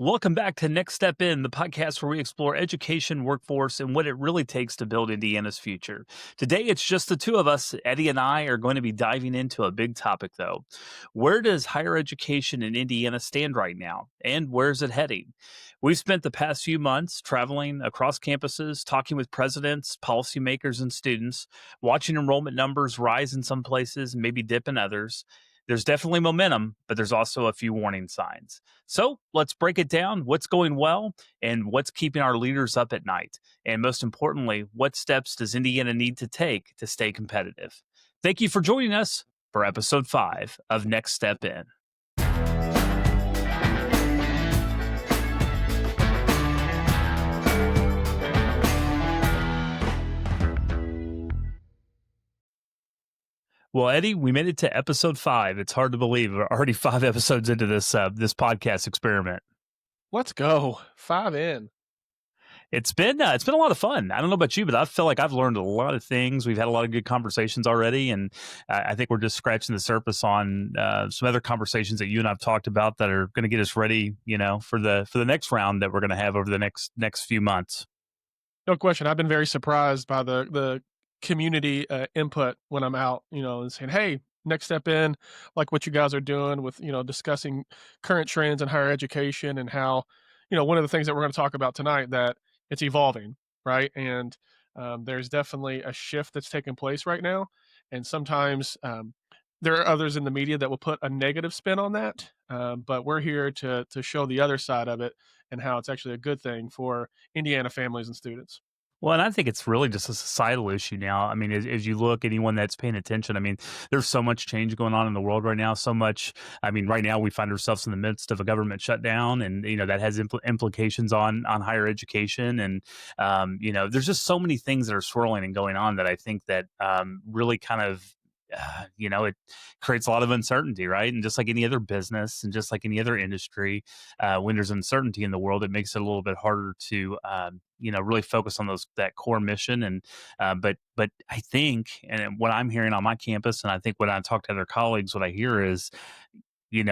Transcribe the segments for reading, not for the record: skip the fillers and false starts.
Welcome back to Next Step In, the podcast where we explore education, workforce, and what it really takes to build Indiana's future. Today, it's just the two of us. Eddie and I are going to be diving into a big topic, though. Where does higher education in Indiana stand right now, and where's it heading? We've spent the past few months traveling across campuses, talking with presidents, policymakers, and students, watching enrollment numbers rise in some places and maybe dip in others. There's definitely momentum, but there's also a few warning signs. So let's break it down. What's going well and what's keeping our leaders up at night? And most importantly, what steps does Indiana need to take to stay competitive? Thank you for joining us for episode 5 of Next Step In. Well, Eddie, we made it to episode 5. It's hard to believe we're already 5 episodes into this podcast experiment. Let's go. 5 in. It's been a lot of fun. I don't know about you, but I feel like I've learned a lot of things. We've had a lot of good conversations already, and I think we're just scratching the surface on some other conversations that you and I've talked about that are going to get us ready, for the next round that we're going to have over the next few months. No question. I've been very surprised by the community input when I'm out, and saying, hey, next step in, like what you guys are doing with, discussing current trends in higher education and how, one of the things that we're going to talk about tonight, that it's evolving, right? And there's definitely a shift that's taking place right now. And sometimes there are others in the media that will put a negative spin on that. But we're here to show the other side of it and how it's actually a good thing for Indiana families and students. Well, and I think it's really just a societal issue now. I mean, as you look, anyone that's paying attention, I mean, there's so much change going on in the world right now. So much. I mean, right now we find ourselves in the midst of a government shutdown, and that has implications on higher education. And there's just so many things that are swirling and going on that I think that really kind of it creates a lot of uncertainty, right? And just like any other business and just like any other industry, when there's uncertainty in the world, it makes it a little bit harder to, really focus on that core mission. And, but I think, and what I'm hearing on my campus, and I think when I talk to other colleagues, what I hear is, they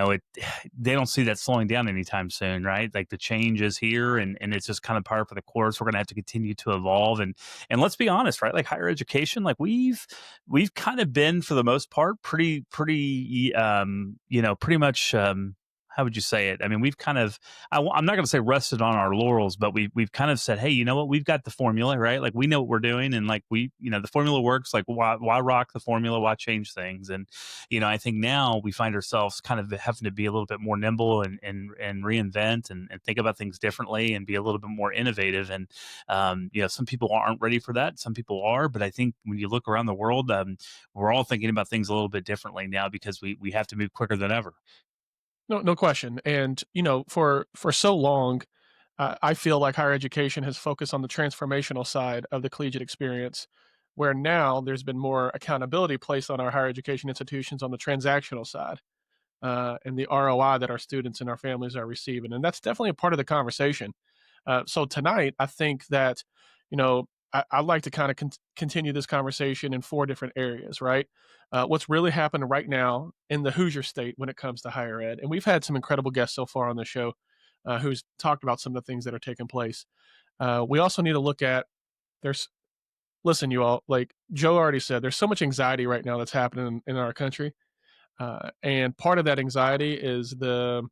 don't see that slowing down anytime soon, right? Like the change is here, and it's just kind of par for the course. We're going to have to continue to evolve, and let's be honest, right? Like higher education, like we've kind of been, for the most part, pretty much. How would you say it? I mean, we've kind of, I'm not going to say rested on our laurels, but we've kind of said, hey, you know what? We've got the formula, right? Like we know what we're doing, and like the formula works. Like why rock the formula? Why change things? And I think now we find ourselves kind of having to be a little bit more nimble and reinvent and think about things differently and be a little bit more innovative. And some people aren't ready for that. Some people are, but I think when you look around the world, we're all thinking about things a little bit differently now because we have to move quicker than ever. No question. And, for so long, I feel like higher education has focused on the transformational side of the collegiate experience, where now there's been more accountability placed on our higher education institutions on the transactional side, and the ROI that our students and our families are receiving. And that's definitely a part of the conversation. So tonight, I think that, I'd like to kind of continue this conversation in 4 different areas, right? What's really happening right now in the Hoosier state when it comes to higher ed. And we've had some incredible guests so far on the show who's talked about some of the things that are taking place. We also need to look at, listen, you all, like Joe already said, there's so much anxiety right now that's happening in our country. And part of that anxiety is the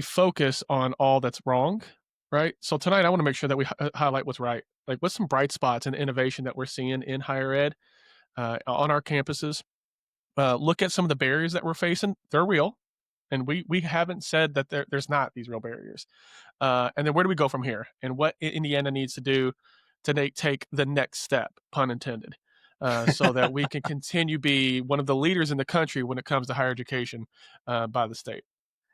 focus on all that's wrong, right? So tonight, I want to make sure that we highlight what's right. Like, what's some bright spots and innovation that we're seeing in higher ed on our campuses? Look at some of the barriers that we're facing. They're real, and we haven't said that there's not these real barriers. And then where do we go from here? And what Indiana needs to do to take the next step, pun intended, so that we can continue be one of the leaders in the country when it comes to higher education by the state.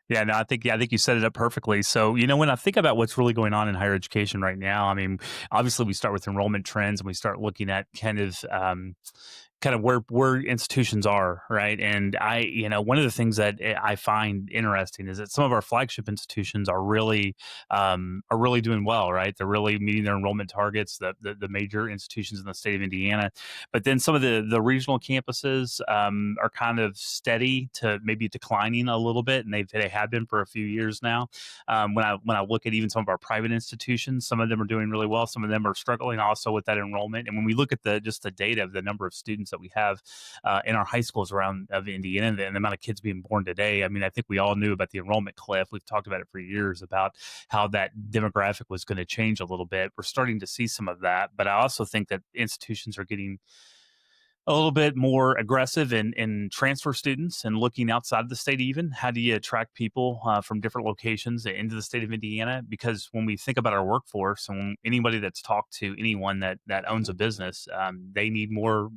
Yeah, no, I think you set it up perfectly. So, when I think about what's really going on in higher education right now, I mean, obviously we start with enrollment trends and we start looking at kind of, kind of where institutions are, right? And one of the things that I find interesting is that some of our flagship institutions are really doing well, right? They're really meeting their enrollment targets, the major institutions in the state of Indiana. But then some of the regional campuses are kind of steady to maybe declining a little bit, and they have been for a few years now. When I look at even some of our private institutions, some of them are doing really well. Some of them are struggling also with that enrollment. And when we look at the data of the number of students that we have in our high schools around of Indiana and the amount of kids being born today, I mean, I think we all knew about the enrollment cliff. We've talked about it for years about how that demographic was going to change a little bit. We're starting to see some of that, but I also think that institutions are getting a little bit more aggressive in transfer students and looking outside of the state. Even how do you attract people from different locations into the state of Indiana? Because when we think about our workforce, and when anybody that's talked to anyone that owns a business, they need more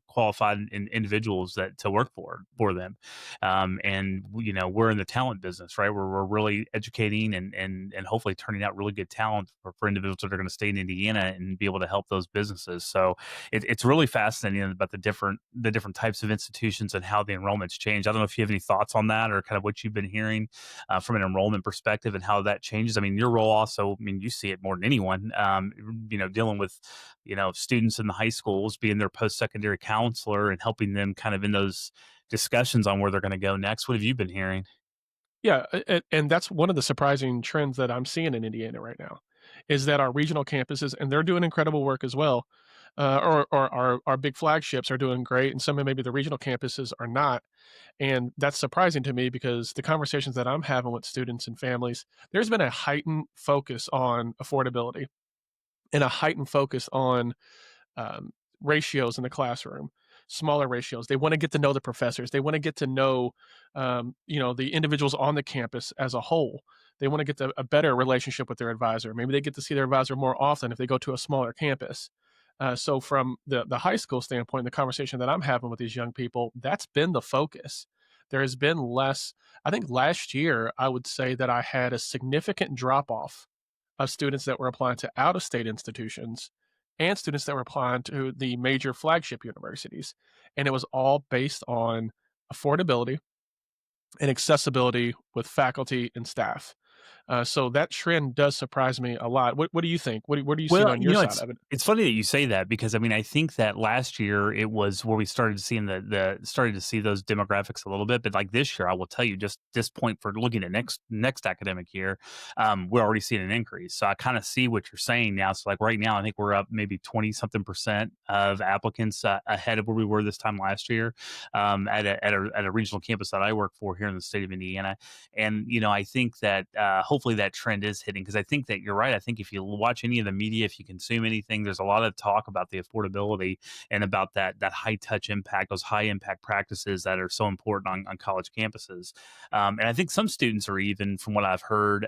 qualified individuals that to work for them. And we're in the talent business, right? Where we're really educating and hopefully turning out really good talent for individuals that are going to stay in Indiana and be able to help those businesses. So it's really fascinating about the different types of institutions and how the enrollments change. I don't know if you have any thoughts on that or kind of what you've been hearing from an enrollment perspective and how that changes. I mean, your role also, I mean, you see it more than anyone, dealing with, students in the high schools, being their post-secondary counselor and helping them kind of in those discussions on where they're going to go next. What have you been hearing? Yeah, and that's one of the surprising trends that I'm seeing in Indiana right now, is that our regional campuses, and they're doing incredible work as well, or our big flagships are doing great, and some of maybe the regional campuses are not. And that's surprising to me because the conversations that I'm having with students and families, there's been a heightened focus on affordability and a heightened focus on um, ratios in the classroom, smaller ratios. They want to get to know the professors. They want to get to know, the individuals on the campus as a whole. They want to get a better relationship with their advisor. Maybe they get to see their advisor more often if they go to a smaller campus. So, from the high school standpoint, the conversation that I'm having with these young people, that's been the focus. There has been less. I think last year, I would say that I had a significant drop off of students that were applying to out of state institutions and students that were applying to the major flagship universities. And it was all based on affordability and accessibility with faculty and staff. So that trend does surprise me a lot. What do you think? What are you seeing Well, on your side it's of it? it's funny that you say that because I mean I think that last year it was where we started seeing the started to see those demographics a little bit, but like this year, I will tell you just this point for looking at next academic year, we're already seeing an increase. So I kind of see what you're saying now. So like right now, I think we're up maybe 20 something% of applicants ahead of where we were this time last year at a regional campus that I work for here in the state of Indiana. And I think that hopefully that trend is hitting because I think that you're right. I think if you watch any of the media, if you consume anything, there's a lot of talk about the affordability and about that high touch impact, those high impact practices that are so important on college campuses. And I think some students are even, from what I've heard,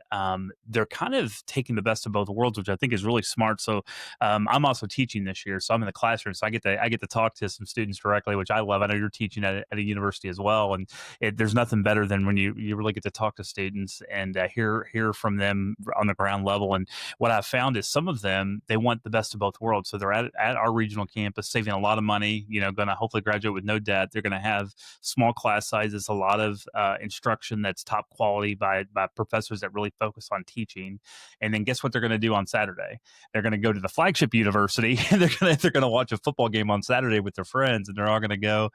they're kind of taking the best of both worlds, which I think is really smart. So I'm also teaching this year, so I'm in the classroom, so I get to talk to some students directly, which I love. I know you're teaching at a university as well, and there's nothing better than when you really get to talk to students and hear from them on the ground level. And what I've found is some of them, they want the best of both worlds. So they're at our regional campus, saving a lot of money. Going to hopefully graduate with no debt. They're going to have small class sizes, a lot of instruction that's top quality by professors that really focus on teaching. And then guess what they're going to do on Saturday? They're going to go to the flagship university and they're going to watch a football game on Saturday with their friends, and they're all going to go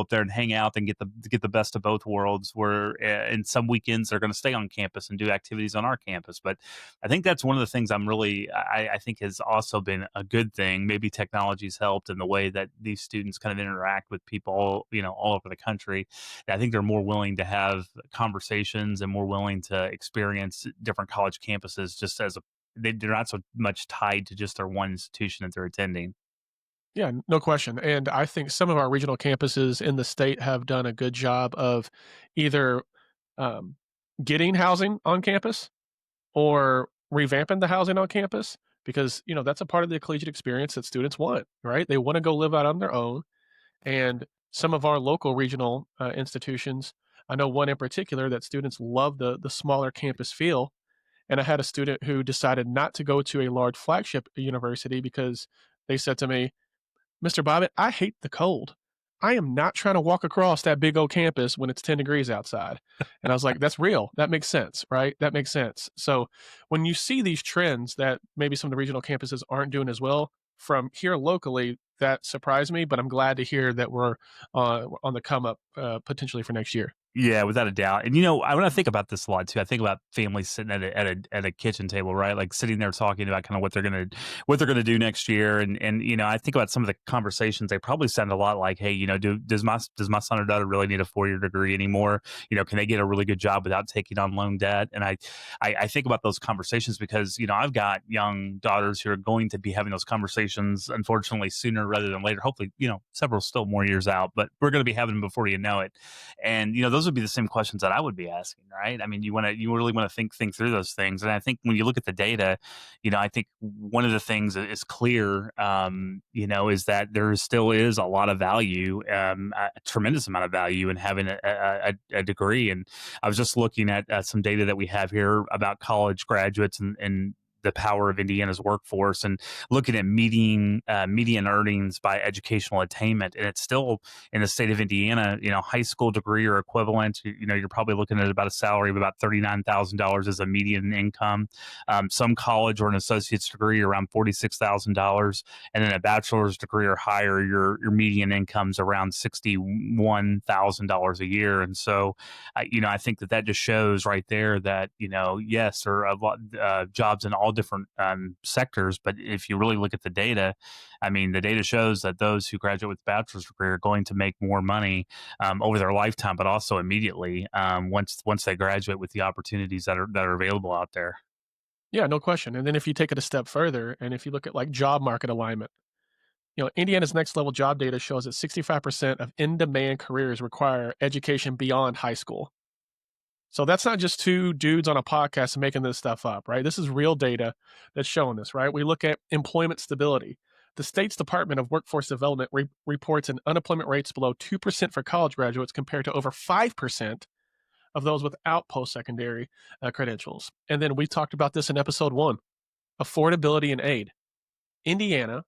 up there and hang out and get the best of both worlds. Where in some weekends they're going to stay on campus and do activities on our campus. But I think that's one of the things I think has also been a good thing. Maybe technology's helped in the way that these students kind of interact with people, all over the country. I think they're more willing to have conversations and more willing to experience different college campuses just as they're not so much tied to just their one institution that they're attending. Yeah, no question. And I think some of our regional campuses in the state have done a good job of either um, getting housing on campus or revamping the housing on campus because that's a part of the collegiate experience that students want, right? They want to go live out on their own. And some of our local regional institutions, I know one in particular that students love the smaller campus feel. And I had a student who decided not to go to a large flagship university because they said to me, Mr. Bobbitt, I hate the cold. I am not trying to walk across that big old campus when it's 10 degrees outside. And I was like, that's real. That makes sense, right? That makes sense. So when you see these trends that maybe some of the regional campuses aren't doing as well from here locally, that surprised me, but I'm glad to hear that we're on the come up potentially for next year. Yeah, without a doubt. And when I think about this a lot too, I think about families sitting at a kitchen table, right? Like sitting there talking about kind of what they're gonna do next year. And I think about some of the conversations. They probably sound a lot like, hey, does my son or daughter really need a 4-year degree anymore? Can they get a really good job without taking on loan debt? And I think about those conversations because I've got young daughters who are going to be having those conversations, unfortunately, sooner rather than later. Hopefully, several still more years out, but we're going to be having them before you know it. And those would be the same questions that I would be asking, right? I mean, you really want to think through those things. And I think when you look at the data, I think one of the things that is clear, is that there still is a lot of value, a tremendous amount of value in having a degree. And I was just looking at some data that we have here about college graduates and the power of Indiana's workforce, and looking at median earnings by educational attainment, and it's still in the state of Indiana, high school degree or equivalent. You're probably looking at about a salary of about $39,000 as a median income. Some college or an associate's degree around $46,000, and then a bachelor's degree or higher, your median income's around $61,000 a year. And so, I think that just shows right there that yes, there are a lot jobs in all different sectors, but if you really look at the data, I mean, the data shows that those who graduate with a bachelor's degree are going to make more money over their lifetime, but also immediately once they graduate with the opportunities that are available out there. Yeah, no question. And then if you take it a step further and if you look at like job market alignment, Indiana's next level job data shows that 65% of in demand careers require education beyond high school. So that's not just two dudes on a podcast making this stuff up, right? This is real data that's showing this, right? We look at employment stability. The state's Department of Workforce Development reports an unemployment rates below 2% for college graduates compared to over 5% of those without post secondary credentials. And then we talked about this in episode 1, affordability and aid. Indiana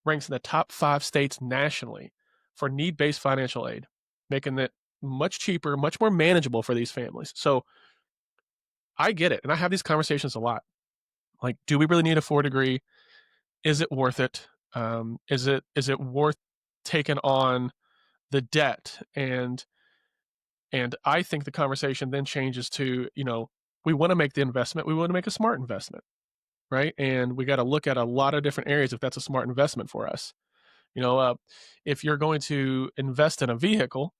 ranks in the top 5 states nationally for need based financial aid, making it much cheaper, much more manageable for these families. So I get it. And I have these conversations a lot. Like, do we really need a 4 degree? Is it worth it? Is it worth taking on the debt? And I think the conversation then changes to, we want to make the investment. We want to make a smart investment, right? And we got to look at a lot of different areas if that's a smart investment for us. You know, uh, if you're going to invest in a vehicle,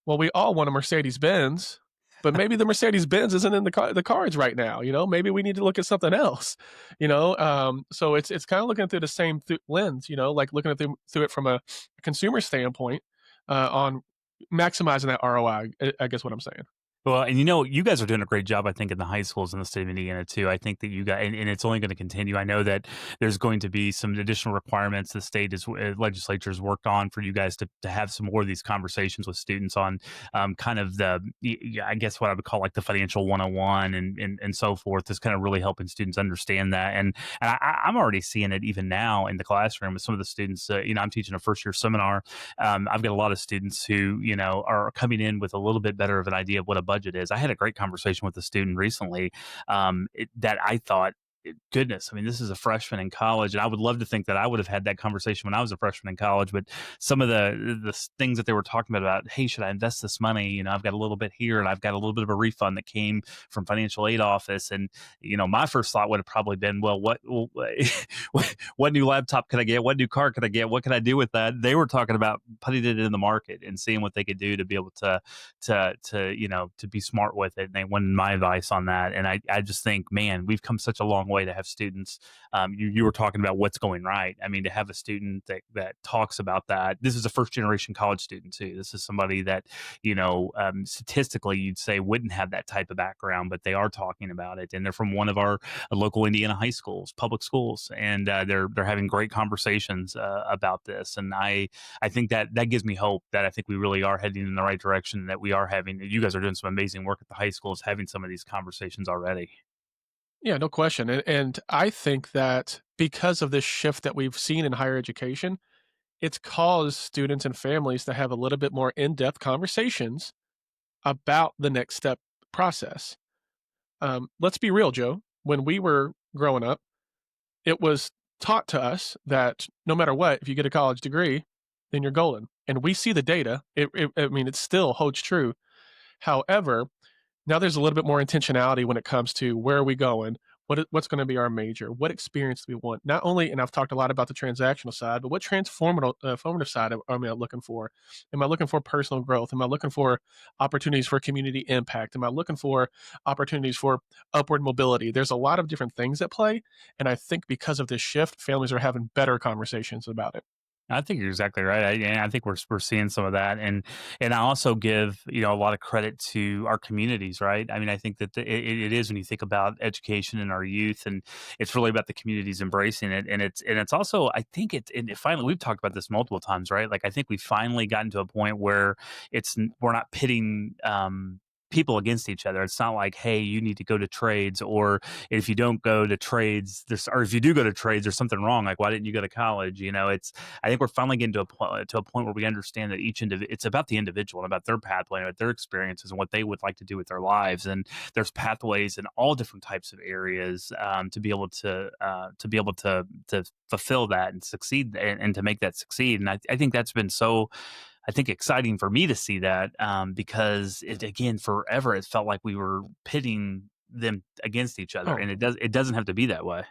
well, we all want a Mercedes Benz, but maybe the Mercedes Benz isn't in the cards right now. Maybe we need to look at something else. So it's kind of looking through the same lens. Like looking at through it from a consumer standpoint on maximizing that ROI. I guess what I'm saying. Well, and you guys are doing a great job, I think, in the high schools in the state of Indiana too. I think that you got, and it's only going to continue. I know that there's going to be some additional requirements the state legislature has worked on for you guys to have some more of these conversations with students on kind of I guess what I would call like the financial 101 and so forth, is kind of really helping students understand that. And I'm already seeing it even now in the classroom with some of the students. I'm teaching a first year seminar. I've got a lot of students who are coming in with a little bit better of an idea of what a budget is. I had a great conversation with a student recently that I thought, goodness, I mean, this is a freshman in college, and I would love to think that I would have had that conversation when I was a freshman in college. But some of the things that they were talking about, hey, should I invest this money? I've got a little bit here, and I've got a little bit of a refund that came from financial aid office. And my first thought would have probably been, well, what new laptop can I get? What new car can I get? What can I do with that? They were talking about putting it in the market and seeing what they could do to be able to be smart with it. And they wanted my advice on that. And I just think, man, we've come such a long way to have students. You were talking about what's going right. I mean, to have a student that talks about that. This is a first generation college student too. This is somebody that statistically you'd say wouldn't have that type of background, but they are talking about it, and they're from one of our local Indiana high schools, public schools, and they're having great conversations about this. And I think that gives me hope that I think we really are heading in the right direction. That we are having. You guys are doing some amazing work at the high schools, having some of these conversations already. Yeah, no question. And I think that because of this shift that we've seen in higher education, it's caused students and families to have a little bit more in-depth conversations about the next step process. Let's be real, Joe. When we were growing up, it was taught to us that no matter what, if you get a college degree, then you're golden. And we see the data. I mean, it still holds true. However, now there's a little bit more intentionality when it comes to where are we going, what's going to be our major, what experience do we want. Not only, and I've talked a lot about the transactional side, but what formative side am I looking for? Am I looking for personal growth? Am I looking for opportunities for community impact? Am I looking for opportunities for upward mobility? There's a lot of different things at play, and I think because of this shift, families are having better conversations about it. I think you're exactly right. And I think we're seeing some of that, and I also give a lot of credit to our communities, right? I mean, I think that it is when you think about education in our youth, and it's really about the communities embracing it, and it's also I think it finally we've talked about this multiple times, right? Like I think we finally gotten to a point where we're not pitting. People against each other. It's not like, hey, you need to go to trades, or if you don't go to trades, or if you do go to trades, there's something wrong. Like, why didn't you go to college? It's I think we're finally getting to a point where we understand that it's about the individual and about their pathway, about their experiences, and what they would like to do with their lives. And there's pathways in all different types of areas to be able to fulfill that and succeed and to make that succeed. And I think that's been so. I think exciting for me to see that because again forever it felt like we were pitting them against each other, Oh, and it doesn't have to be that way.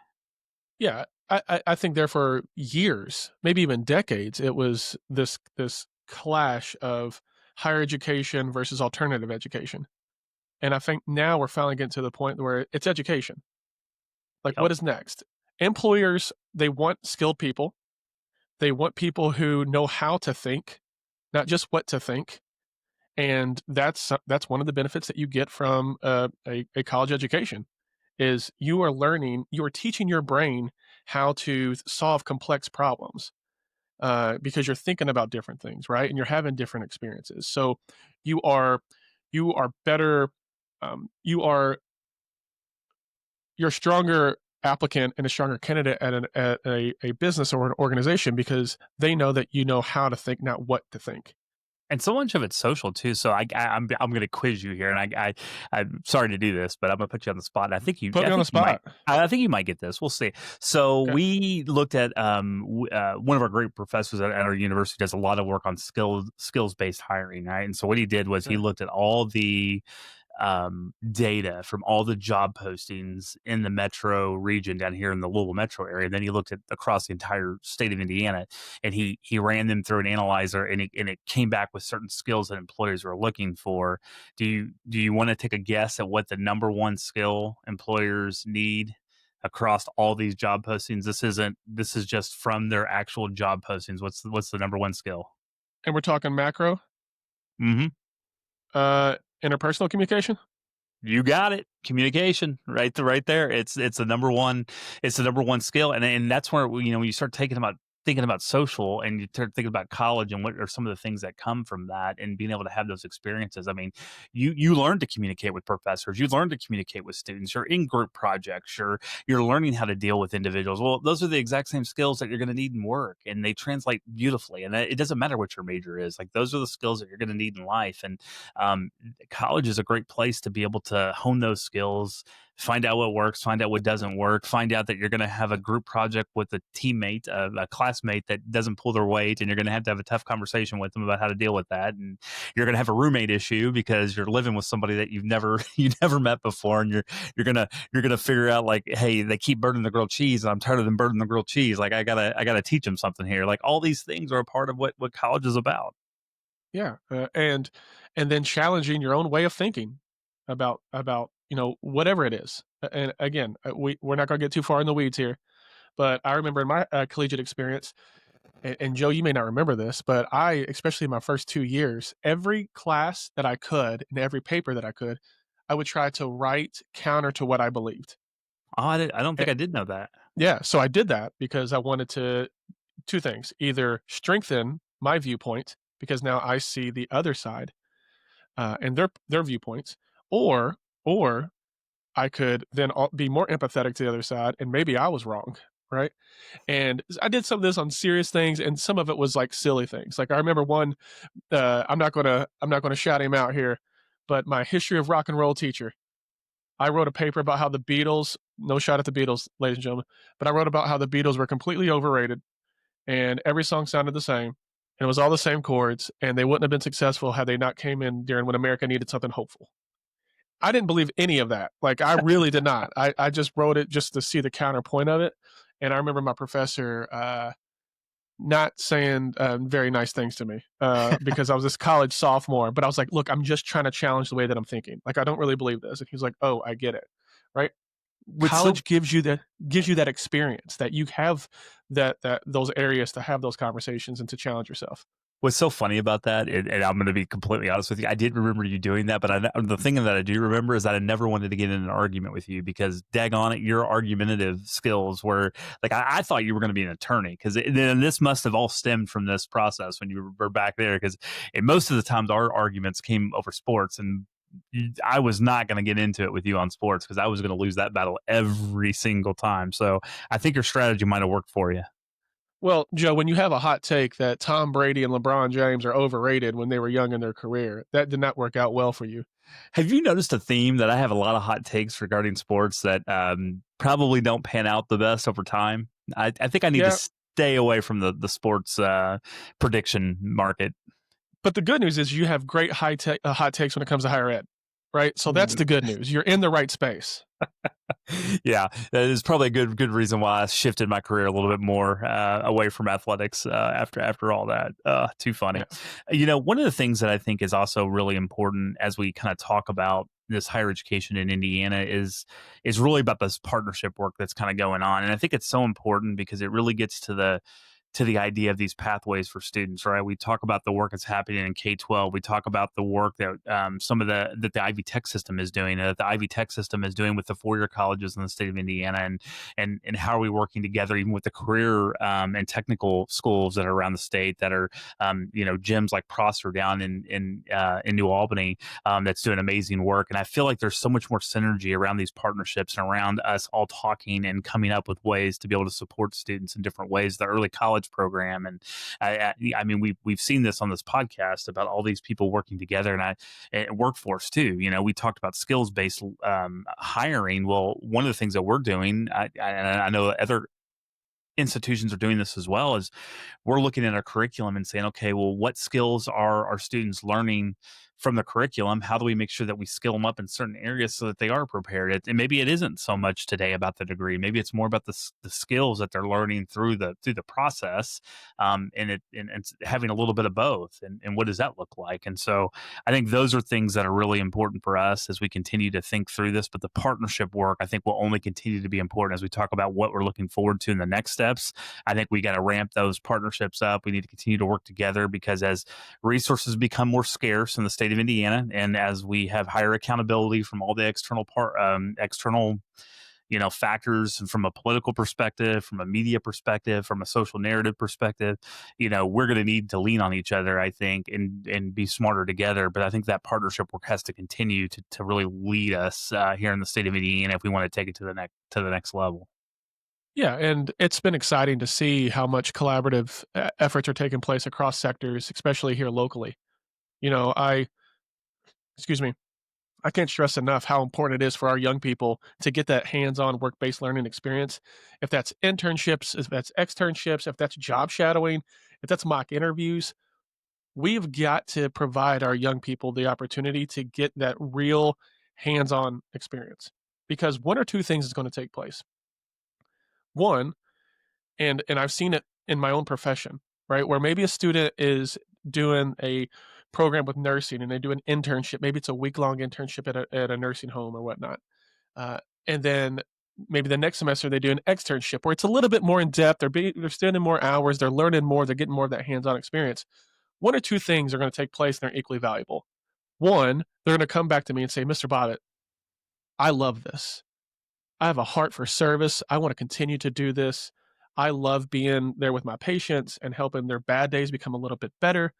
yeah. I think there for years, maybe even decades, it was this clash of higher education versus alternative education. And I think now we're finally getting to the point where it's education. Like, Yep. what is next? Employers, they want skilled people. They want people who know how to think, not just what to think. And that's one of the benefits that you get from a college education is you are teaching your brain how to solve complex problems because you're thinking about different things, right? And you're having different experiences. So you are you are better. You are you're a stronger applicant and a stronger candidate at a business or an organization because they know that you know how to think, not what to think. And so much of it's social too. So I'm going to quiz you here, and I'm sorry to do this, but I'm going to put you on the spot. And Put I me on the think you might spot. I think you might get this. We'll see. So Okay. we looked at one of our great professors at our university does a lot of work on skills based hiring, right? And so what he did was he Okay. looked at all the data from all the job postings in the metro region down here in the Louisville metro area. And then he looked at across the entire state of Indiana, and he ran them through an analyzer, and it came back with certain skills that employers were looking for. Do you want to take a guess at what the number one skill employers need across all these job postings? This is just from their actual job postings. What's the number one skill? And we're talking macro, Mhm. interpersonal communication. You got it. Communication, right there. It's the number one. It's the number one skill, and that's where when you start thinking about social, and you start thinking about college, and what are some of the things that come from that, and being able to have those experiences. I mean, you learn to communicate with professors. You learn to communicate with students. You're in group projects. You're learning how to deal with individuals. Well, those are the exact same skills that you're going to need in work, and they translate beautifully. And it doesn't matter what your major is. Like those are the skills that you're going to need in life, and um, college is a great place to be able to hone those skills, find out what works, find out what doesn't work, find out that you're going to have a group project with a teammate, a classmate that doesn't pull their weight, and you're going to have a tough conversation with them about how to deal with that. And you're going to have a roommate issue because you're living with somebody that you never met before, and you're gonna figure out like, hey, they keep burning the grilled cheese, and I'm tired of them burning the grilled cheese. Like I gotta teach them something here. Like all these things are a part of what college is about. Yeah, and then challenging your own way of thinking about whatever it is. And again, we're not going to get too far in the weeds here, but I remember in my collegiate experience, and Joe, you may not remember this, but I, especially in my first 2 years, every class that I could and every paper that I could, I would try to write counter to what I believed. Oh, I don't think I did know that. Yeah, so I did that because I wanted to 2 things, either strengthen my viewpoint because now I see the other side, and their viewpoints, or I could then be more empathetic to the other side, and maybe I was wrong, right? And I did some of this on serious things, and some of it was like silly things. Like I remember one, I'm not gonna shout him out here, but my history of rock and roll teacher, I wrote a paper about how the Beatles, no shot at the Beatles, ladies and gentlemen, but I wrote about how the Beatles were completely overrated and every song sounded the same. And it was all the same chords, and they wouldn't have been successful had they not came in during when America needed something hopeful. I didn't believe any of that. Like I really did not. I just wrote it just to see the counterpoint of it. And I remember my professor not saying very nice things to me because I was this college sophomore. But I was like, "Look, I'm just trying to challenge the way that I'm thinking. Like, I don't really believe this." And he was like, "Oh, I get it." Right? What's so College gives you that experience that you have that those areas to have those conversations and to challenge yourself. What's so funny about that, and I'm going to be completely honest with you, I didn't remember you doing that, but the thing that I do remember is that I never wanted to get in an argument with you because, daggone it, your argumentative skills were like I thought you were going to be an attorney because then this must have all stemmed from this process when you were back there because most of the times our arguments came over sports and. I was not going to get into it with you on sports because I was going to lose that battle every single time. So I think your strategy might have worked for you. Well, Joe, when you have a hot take that Tom Brady and LeBron James are overrated when they were young in their career, that did not work out well for you. Have you noticed a theme that I have a lot of hot takes regarding sports that probably don't pan out the best over time? I think I need to Yeah, stay away from the sports prediction market. but the good news is you have great hot takes when it comes to higher ed, right? So that's the good news. You're in the right space. Yeah, that is probably a good reason why I shifted my career a little bit more away from athletics after all that. Too funny. Yeah. One of the things that I think is also really important as we kind of talk about this higher education in Indiana is really about this partnership work that's kind of going on, and I think it's so important because it really gets to the idea of these pathways for students, right? We talk about the work that's happening in K-12. We talk about the work that some of that the Ivy Tech system is doing, that the Ivy Tech system is doing with the four-year colleges in the state of Indiana, and how are we working together, even with the career and technical schools that are around the state that are, gyms like Prosser down in New Albany that's doing amazing work. And I feel like there's so much more synergy around these partnerships and around us all talking and coming up with ways to be able to support students in different ways. The early college program, and I mean we've seen this on this podcast about all these people working together, and workforce too. We talked about skills based hiring. Well, one of the things that we're doing, I know other institutions are doing this as well, is we're looking at our curriculum and saying, okay, well, what skills are our students learning from the curriculum? How do we make sure that we skill them up in certain areas so that they are prepared? And maybe it isn't so much today about the degree. Maybe it's more about the skills that they're learning through the process, and it's having a little bit of both. And what does that look like? And so I think those are things that are really important for us as we continue to think through this. But the partnership work, I think, will only continue to be important as we talk about what we're looking forward to in the next steps. I think we got to ramp those partnerships up. We need to continue to work together because as resources become more scarce in the state of Indiana, and as we have higher accountability from all the external factors, and from a political perspective, from a media perspective, from a social narrative perspective, we're going to need to lean on each other, I think, and be smarter together. But I think that partnership work has to continue to really lead us here in the state of Indiana if we want to take it to the next level. Yeah, and it's been exciting to see how much collaborative efforts are taking place across sectors, especially here locally. You know, I excuse me, I can't stress enough how important it is for our young people to get that hands-on work-based learning experience. If that's internships, if that's externships, if that's job shadowing, if that's mock interviews, we've got to provide our young people the opportunity to get that real hands-on experience. Because one or two things is going to take place. One, and I've seen it in my own profession, right? Where maybe a student is doing a program with nursing and they do an internship. Maybe it's a week-long internship at a nursing home or whatnot. Uh, and then maybe the next semester they do an externship where it's a little bit more in depth. They're spending more hours. They're learning more. They're getting more of that hands-on experience. One or two things are going to take place and they're equally valuable. One, they're going to come back to me and say, Mr. Bobbitt, I love this. I have a heart for service. I want to continue to do this. I love being there with my patients and helping their bad days become a little bit better.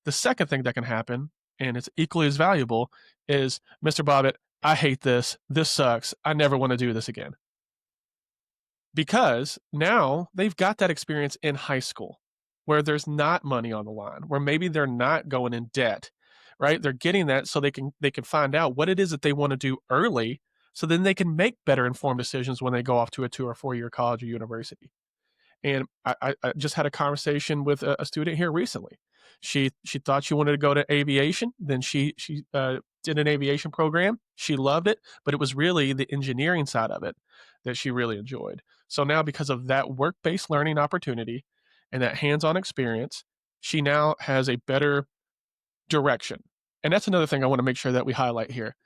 The second thing that can happen, and it's equally as valuable, is Mr. Bobbitt, I hate this. This sucks. I never want to do this again. because now they've got that experience in high school where there's not money on the line, where maybe they're not going in debt, right? They're getting that so they can find out what it is that they want to do early so then they can make better informed decisions when they go off to a 2 or 4 year college or university. And I just had a conversation with a student here recently. She thought she wanted to go to aviation. Then she did an aviation program. She loved it, but it was really the engineering side of it that she really enjoyed. So now, because of that work based learning opportunity and that hands on experience, she now has a better direction. And that's another thing I want to make sure that we highlight here.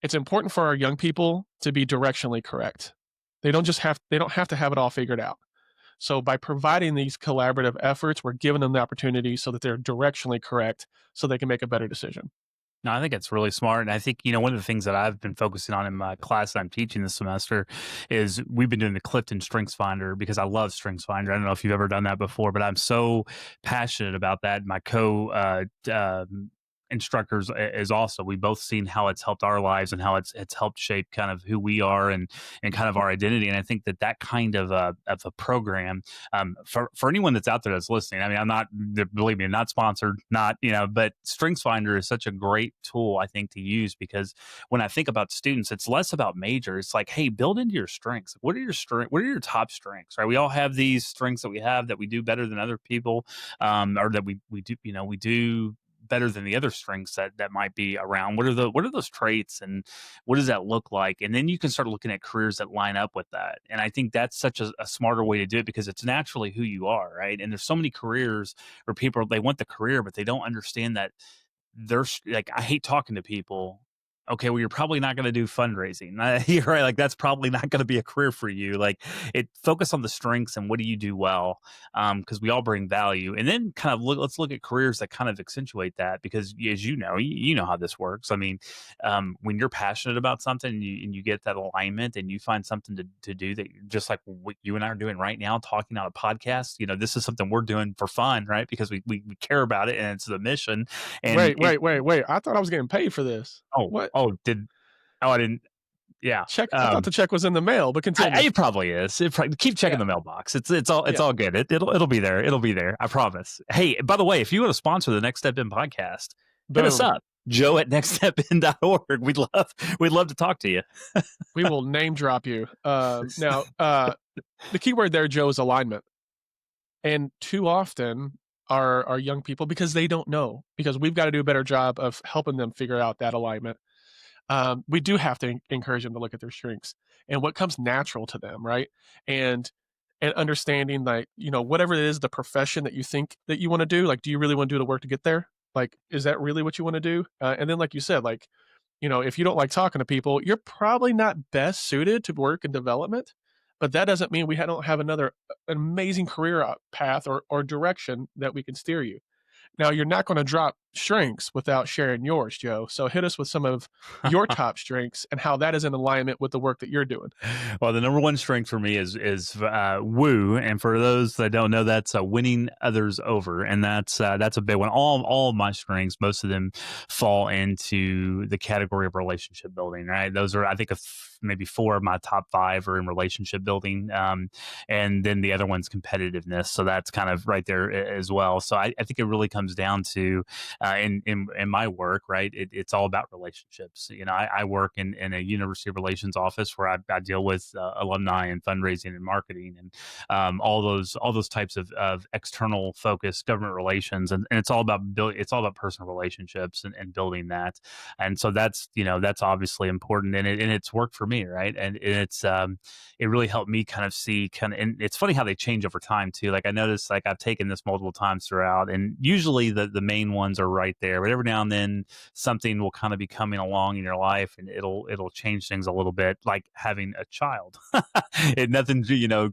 It's important for our young people to be directionally correct. They don't have to have it all figured out. So by providing these collaborative efforts, we're giving them the opportunity so that they're directionally correct so they can make a better decision. No, I think it's really smart. And I think, one of the things that I've been focusing on in my class that I'm teaching this semester is we've been doing the Clifton Strengths Finder because I love Strengths Finder. I don't know if you've ever done that before, but I'm so passionate about that. My instructors is also, we both seen how it's helped our lives and how it's helped shape kind of who we are and kind of our identity. And I think that kind of a program, for anyone that's out there that's listening, I mean, I'm not, believe me, not sponsored, not, but Strengths Finder is such a great tool, I think, to use, because when I think about students, it's less about major. It's like, hey, build into your strengths. What are your top strengths, right? We all have these strengths that we have that we do better than other people, or that we do, we do better than the other strengths that might be around. What are those traits, and what does that look like? And then you can start looking at careers that line up with that. And I think that's such a smarter way to do it, because it's naturally who you are, right? And there's so many careers where people, they want the career, but they don't understand that they're like, I hate talking to people. Okay, well, you're probably not going to do fundraising. You're right. Like, that's probably not going to be a career for you. Like, focus on the strengths and what do you do well, because we all bring value. And then kind of let's look at careers that kind of accentuate that, because as you know how this works. I mean, when you're passionate about something and you get that alignment and you find something to do that, just like what you and I are doing right now, talking on a podcast. This is something we're doing for fun, right? Because we care about it and it's the mission. And Wait. I thought I was getting paid for this. Oh, What? I didn't. Yeah. Check. I thought the check was in the mail, but continue. It probably is. Keep checking Yeah. the mailbox. It's all Yeah. all good. It'll be there. It'll be there. I promise. Hey, by the way, if you want to sponsor the Next Step In podcast, hit us Boom. up. Joe at nextstepin.org. We'd love to talk to you. We will name drop you. Now, the key word there, Joe, is alignment. And too often, our young people, because they don't know, because we've got to do a better job of helping them figure out that alignment. We do have to encourage them to look at their strengths and what comes natural to them, right? And understanding, like, whatever it is, the profession that you think that you want to do, like, do you really want to do the work to get there? Like, is that really what you want to do? And then, like you said, like, if you don't like talking to people, you're probably not best suited to work in development. But that doesn't mean we don't have another amazing career path or direction that we can steer you. Now, you're not going to drop strengths without sharing yours, Joe. So hit us with some of your top strengths and how that is in alignment with the work that you're doing. Well, the number one strength for me is woo, and for those that don't know, that's winning others over, and that's a big one. All of my strengths, most of them fall into the category of relationship building. Right, those are, I think, maybe 4 of my top 5 are in relationship building, and then the other one's competitiveness. So that's kind of right there as well. So I think it really comes down to in my work, right? It's all about relationships. I work in a university relations office where I deal with alumni and fundraising and marketing and all those types of external focused government relations, and it's all about it's all about personal relationships and building that. And so that's obviously important, and it's worked for me, right? And it's it really helped me kind of see and it's funny how they change over time too. Like, I noticed, like, I've taken this multiple times throughout, and usually the main ones are right there, but every now and then something will kind of be coming along in your life and it'll change things a little bit, like having a child. And nothing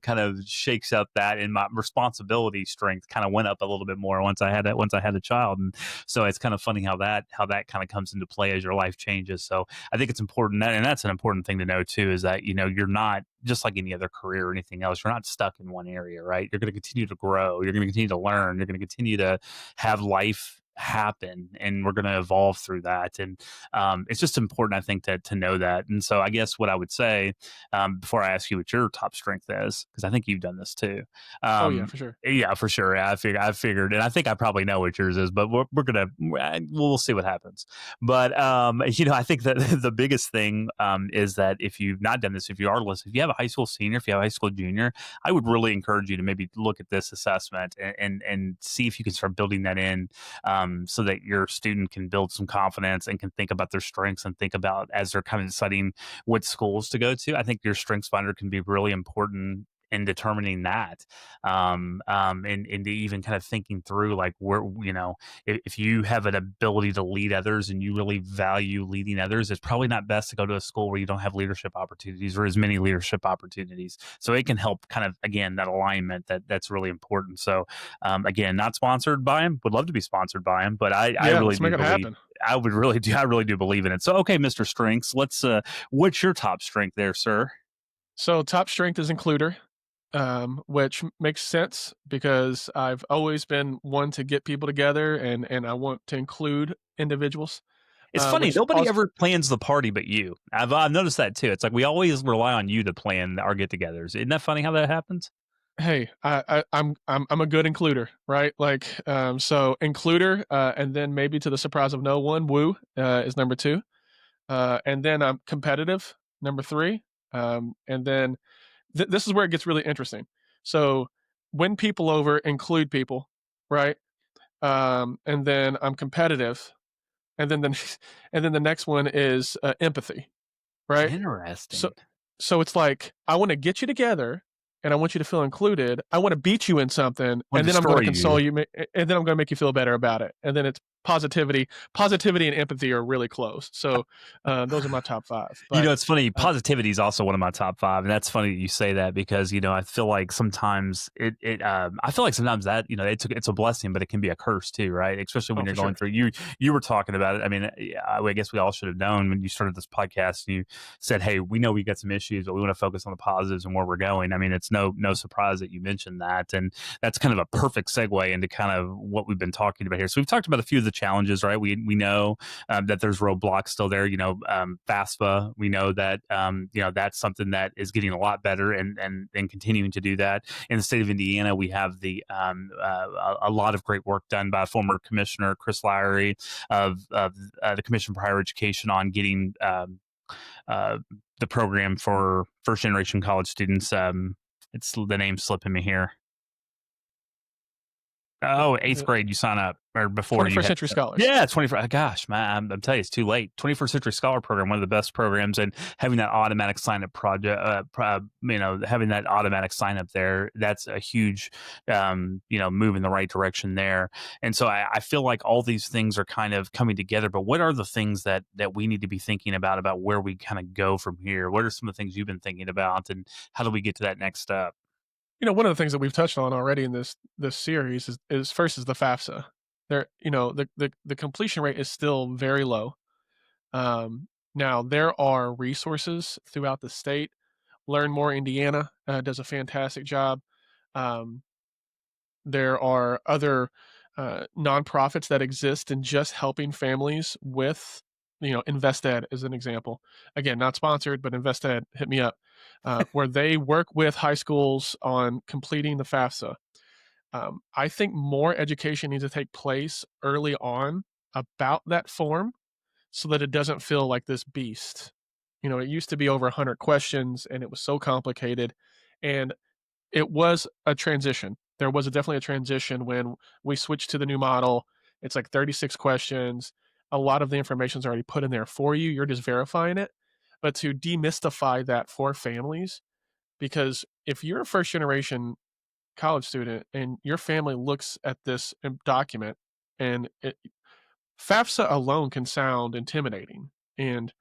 kind of shakes up that, and my responsibility strength kind of went up a little bit more once I had a child. And so it's kind of funny how that kind of comes into play as your life changes. So I think it's important, and that's an important thing to know too, is that you're not just like any other career or anything else. You're not stuck in one area, right? You're going to continue to grow. You're going to continue to learn. You're going to continue to have life happen, and we're going to evolve through that. And it's just important, I think, to know that. And so I guess what I would say, before I ask you what your top strength is, because I think you've done this too. Oh yeah, um, for sure. yeah, for sure. Yeah, I figured, and I think I probably know what yours is, but we're gonna we'll see what happens. But I think that the biggest thing is that if you've not done this, if you are listening, if you have a high school senior, if you have a high school junior, I would really encourage you to maybe look at this assessment and see if you can start building that in, so that your student can build some confidence and can think about their strengths and think about, as they're kind of deciding what schools to go to. I think your strengths finder can be really important in determining that, and even kind of thinking through, like, where, if you have an ability to lead others and you really value leading others, it's probably not best to go to a school where you don't have leadership opportunities or as many leadership opportunities. So it can help kind of, again, that alignment that's really important. So again, not sponsored by him, would love to be sponsored by him, but I Yeah, really let's do make it believe, happen. I really do believe in it. So okay, Mr. Strengths, let's what's your top strength there, sir? So top strength is includer, which makes sense because I've always been one to get people together and I want to include individuals, It's funny, which nobody also ever plans the party but you. I've noticed that too. It's like we always rely on you to plan our get-togethers. Isn't that funny how that happens? hey, I'm a good includer, right? Like, so includer, and then maybe to the surprise of no one, woo is number two, and then I'm competitive, number three, and then this is where it gets really interesting. So win people over, include people, right? And then I'm competitive, and then the and then the next one is empathy, right? So Interesting. so it's like, I wanna get you together, and I want you to feel included. I wanna beat you in something, Wanna and then I'm destroy gonna you. console you, and then I'm gonna make you feel better about it, and then it's positivity. Positivity and empathy are really close. So, those are my top 5, but, It's funny. uh Positivity is also one of my top five, and that's funny that you say that because I feel like sometimes I feel like sometimes that it's a blessing, but it can be a curse too, right? Especially when oh, you're for going sure. through. You were talking about it. I mean, yeah, I guess we all should have known when you started this podcast. And you said, "Hey, we know we got some issues, but we want to focus on the positives and where we're going." I mean, it's no surprise that you mentioned that, and that's kind of a perfect segue into kind of what we've been talking about here. So we've talked about a few of the challenges, right? We know that there's roadblocks still there. FAFSA, we know that that's something that is getting a lot better and continuing to do that. In the state of Indiana, we have a lot of great work done by former Commissioner Chris Lowry of the Commission for Higher Education on getting uh, the program for first generation college students. It's the name slipping me here. Oh, Is eighth it grade, you sign up, or before you 21st had Century Scholars? yeah, 24. Gosh, man, I'm telling you, it's too late. 21st Century Scholar Program, one of the best programs, and having that automatic sign up project, having that automatic sign up there, that's a huge, move in the right direction there. And so I feel like all these things are kind of coming together. But what are the things that we need to be thinking about where we kind of go from here? What are some of the things you've been thinking about, and how do we get to that next step? One of the things that we've touched on already in this series is first is the FAFSA. There, the completion rate is still very low. Now there are resources throughout the state. Learn More Indiana does a fantastic job. Um, there are other nonprofits that exist in just helping families with, InvestEd is an example. Again, not sponsored, but InvestEd, hit me up, where they work with high schools on completing the FAFSA. I think more education needs to take place early on about that form so that it doesn't feel like this beast. It used to be over 100 questions and it was so complicated. And it was a transition. There was definitely a transition when we switched to the new model. It's like 36 questions. A lot of the information is already put in there for you. You're just verifying it. But to demystify that for families, because if you're a first generation college student and your family looks at this document and FAFSA alone can sound intimidating. And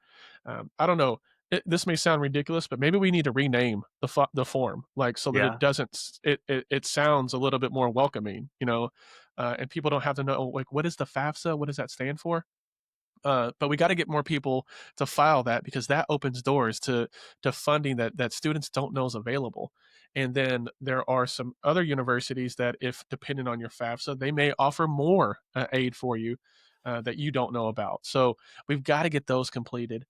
I don't know. This may sound ridiculous, but maybe we need to rename the form, like so that it Yeah. doesn't. It sounds a little bit more welcoming, and people don't have to know like what is the FAFSA? What does that stand for? But we got to get more people to file that because that opens doors to funding that students don't know is available. And then there are some other universities that, if depending on your FAFSA, they may offer more aid for you that you don't know about. So we've got to get those completed.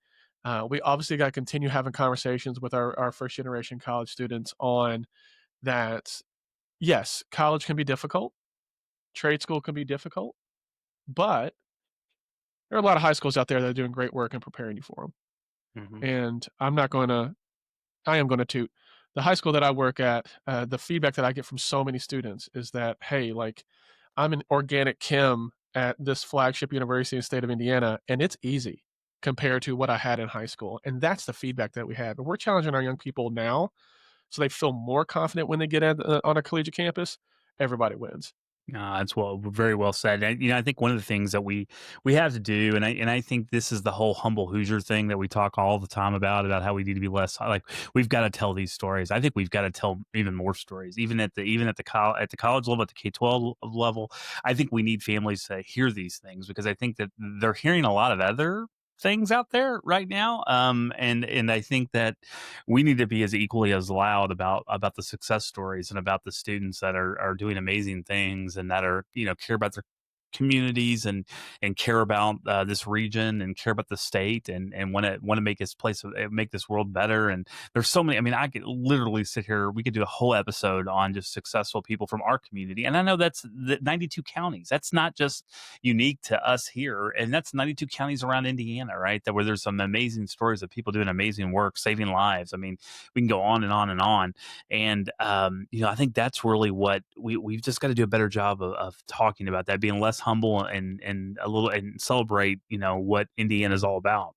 We obviously got to continue having conversations with our first generation college students on that. Yes, college can be difficult, trade school can be difficult, but there are a lot of high schools out there that are doing great work and preparing you for them. Hmm. And I am gonna toot. The high school that I work at, the feedback that I get from so many students is that, "Hey, like, I'm an organic chem at this flagship university in the state of Indiana, and it's easy compared to what I had in high school." And that's the feedback that we have. And we're challenging our young people now so they feel more confident when they get on a collegiate campus. Everybody wins. That's very well said. And, I think one of the things that we have to do, and I think this is the whole humble Hoosier thing that we talk all the time about how we need to be less like we've got to tell these stories. I think we've got to tell even more stories, even at the college level, at the K-12 level. I think we need families to hear these things because I think that they're hearing a lot of other things out there right now. And I think that we need to be as equally as loud about the success stories and about the students that are doing amazing things and that are care about their communities and care about this region and care about the state and want to make this place make this world better. And there's so many. I mean, I could literally sit here. We could do a whole episode on just successful people from our community. And I know that's the 92 counties. That's not just unique to us here, and that's 92 counties around Indiana, right? That where there's some amazing stories of people doing amazing work, saving lives. I mean, we can go on and on and on. And I think that's really what we've just got to do a better job of talking about that, being less humble and a little and celebrate, what Indiana is all about.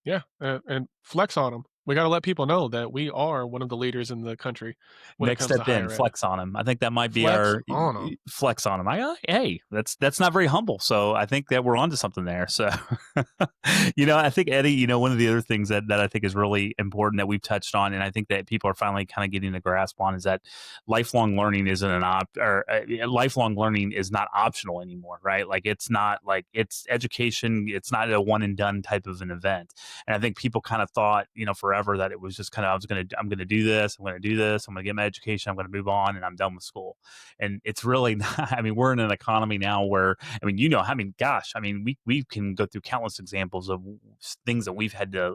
Yeah, and flex on them. We gotta let people know that we are one of the leaders in the country when it Next comes to step in, higher ed. flex on them. I think that might be Flex our on them. flex on them. Hey, that's not very humble. So I think that we're onto something there. So, I think Eddie, one of the other things that I think is really important that we've touched on, and I think that people are finally kind of getting a grasp on, is that lifelong learning isn't lifelong learning is not optional anymore, right? Like it's not like it's education. It's not a one and done type of an event. And I think people kind of thought, forever that it was just kind of I'm gonna do this, I'm gonna do this, I'm gonna get my education, I'm gonna move on, and I'm done with school. And it's really not. I mean, we're in an economy now where gosh, we can go through countless examples of things that we've had to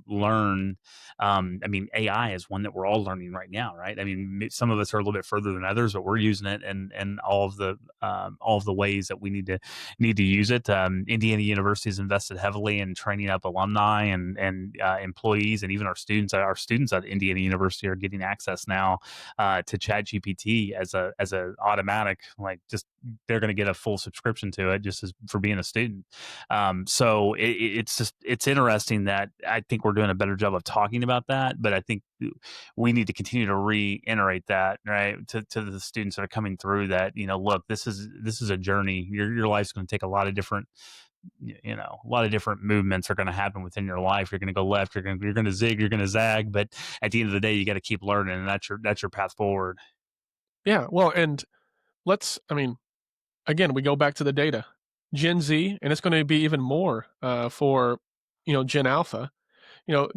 learn. AI is one that we're all learning right now, right? I mean, some of us are a little bit further than others, but we're using it and all of the ways that we need to use it. Indiana University has invested heavily in training up alumni and employees, and even our students. Our students at Indiana University are getting access now to ChatGPT as a automatic, like, just they're going to get a full subscription to it just as for being a student. So it's interesting that I think we're doing a better job of talking about that, but I think we need to continue to reiterate that, right, to the students that are coming through, that look, this is a journey. Your life's going to take a lot of different a lot of different movements are going to happen within your life. You're going to go left, you're going to zig, you're going to zag, but at the end of the day, you got to keep learning, and that's your path forward. Yeah, well, and I mean, again, we go back to the data. Gen Z, and it's gonna be even more, for, Gen Alpha.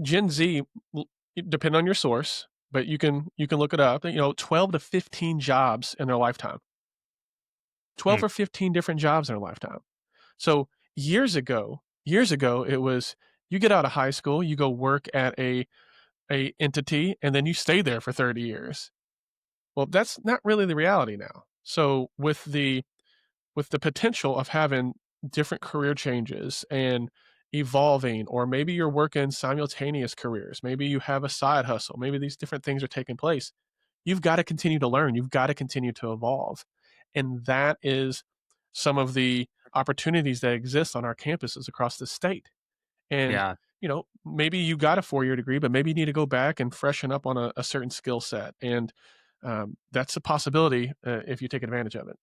Gen Z, l depending on your source, but you can look it up, 12 to 15 jobs in their lifetime. 12 Hmm. or 15 different jobs in their lifetime. So, years ago, it was you get out of high school, you go work at a entity, and then you stay there for 30 years. Well, that's not really the reality now. So, with the potential of having different career changes and evolving, or maybe you're working simultaneous careers, maybe you have a side hustle, maybe these different things are taking place. You've got to continue to learn, you've got to continue to evolve. And that is some of the opportunities that exist on our campuses across the state. And, Yeah. maybe you got a 4-year degree, but maybe you need to go back and freshen up on a certain skill set. And that's a possibility if you take advantage of it.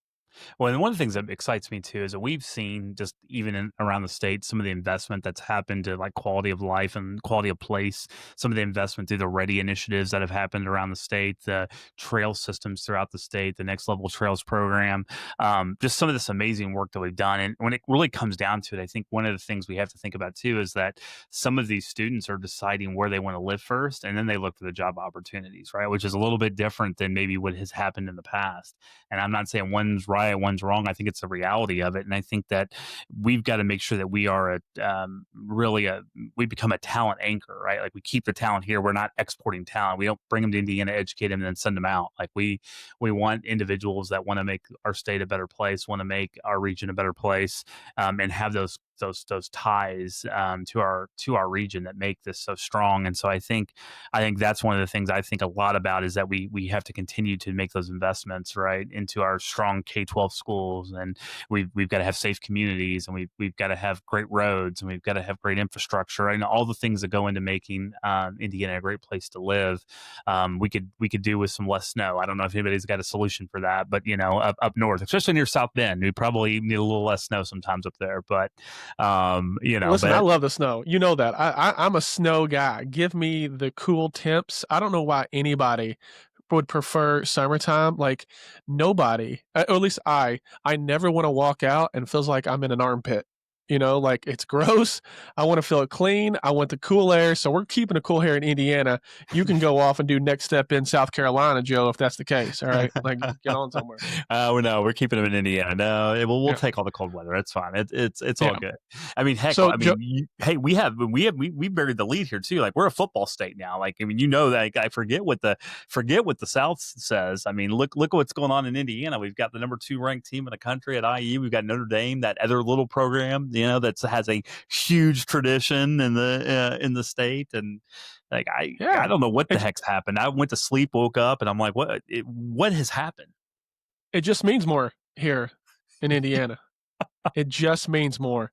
Well, and one of the things that excites me too is that we've seen just even around the state some of the investment that's happened to like quality of life and quality of place. Some of the investment through the Ready initiatives that have happened around the state, the trail systems throughout the state, the Next Level Trails program, just some of this amazing work that we've done. And when it really comes down to it, I think one of the things we have to think about too is that some of these students are deciding where they want to live first, and then they look for the job opportunities, right? Which is a little bit different than maybe what has happened in the past. And I'm not saying one's right, one's wrong. I think it's the reality of it. And I think that we've got to make sure that we are we become a talent anchor, right? Like we keep the talent here. We're not exporting talent. We don't bring them to Indiana, educate them, and then send them out. Like we want individuals that want to make our state a better place, want to make our region a better place, and have those ties to our region that make this so strong. And so I think that's one of the things I think a lot about is that we have to continue to make those investments right into our strong K-12 schools, and we've got to have safe communities, and we've got to have great roads, and we've got to have great infrastructure, and all the things that go into making Indiana a great place to live. We could do with some less snow. I don't know if anybody's got a solution for that, but up north, especially near South Bend, we probably need a little less snow sometimes up there. But Listen, I but love the snow. You know that. I'm a snow guy. Give me the cool temps. I don't know why anybody would prefer summertime. Like nobody, or at least I never want to walk out and feels like I'm in an armpit. Like it's gross. I want to feel it clean. I want the cool air. So we're keeping the cool air in Indiana. You can go off and do next step in South Carolina, Joe, if that's the case. All right. Like get on somewhere. no, we're keeping them in Indiana. No, we'll Yeah. take all the cold weather. It's fine. It's all Yeah. good. I mean, heck, So I mean, Joe, hey, we buried the lead here too. Like we're a football state now. Like I mean, that I forget what the South says. I mean, look at what's going on in Indiana. We've got the number 2 ranked team in the country at IU. We've got Notre Dame, that other little program, that has a huge tradition in the state. And like I yeah. don't know what the It, heck's happened. I went to sleep, woke up, and I'm like, what has happened? it just means more here in Indiana. It just means more.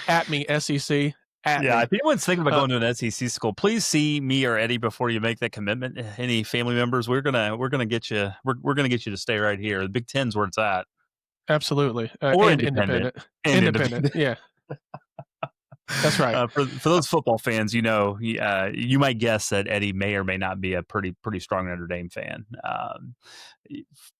At me, SEC. At Yeah, me. if anyone's thinking about Uh, going to an SEC school, please see me or Eddie before you make that commitment. Any family members, we're gonna get you. We're gonna get you to stay right here. The Big Ten's where it's at, Absolutely. or And independent, independent. and Independent. independent. Yeah, that's right. For those football fans, you might guess that Eddie may or may not be a pretty strong Notre Dame fan.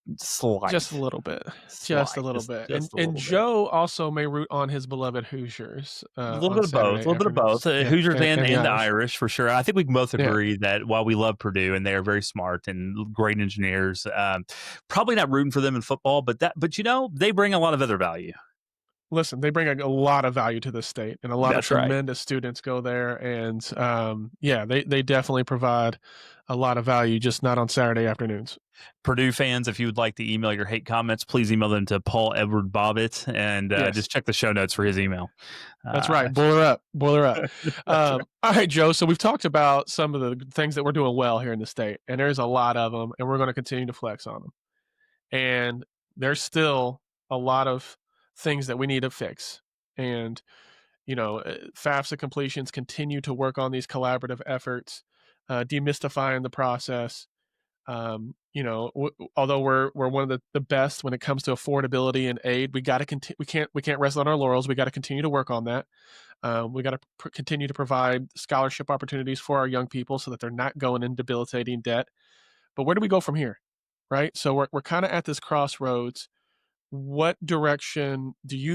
Just a Slight, little bit. Just a slight, little just bit. And just a and little bit. Joe also may root on his beloved Hoosiers A little on bit of both. A Saturday little bit of both. afternoons. Yeah, Hoosiers and the and the Irish. Irish for sure. I think we can both Yeah. agree that while we love Purdue and they are very smart and great engineers, probably not rooting for them in football, but they bring a lot of other value. Listen, they bring a lot of value to the state, and a lot of That's right. tremendous students go there. And yeah, they definitely provide a lot of value, just not on Saturday afternoons. Purdue fans, if you would like to email your hate comments, please email them to Paul Edward Bobbitt, and Yes. just check the show notes for his email. That's Uh, right. Boiler up. Boiler up. that's right. All right, Joe. So we've talked about some of the things that we're doing well here in the state, and there's a lot of them, and we're going to continue to flex on them. And there's still a lot of things that we need to fix. And FAFSA completions continue to work on these collaborative efforts, demystifying the process. Although we're one of the best when it comes to affordability and aid, we got to continue. We can't rest on our laurels. We got to continue to work on that. We got to continue to provide scholarship opportunities for our young people so that they're not going in debilitating debt. But where do we go from here? Right. So we're kind of at this crossroads. What direction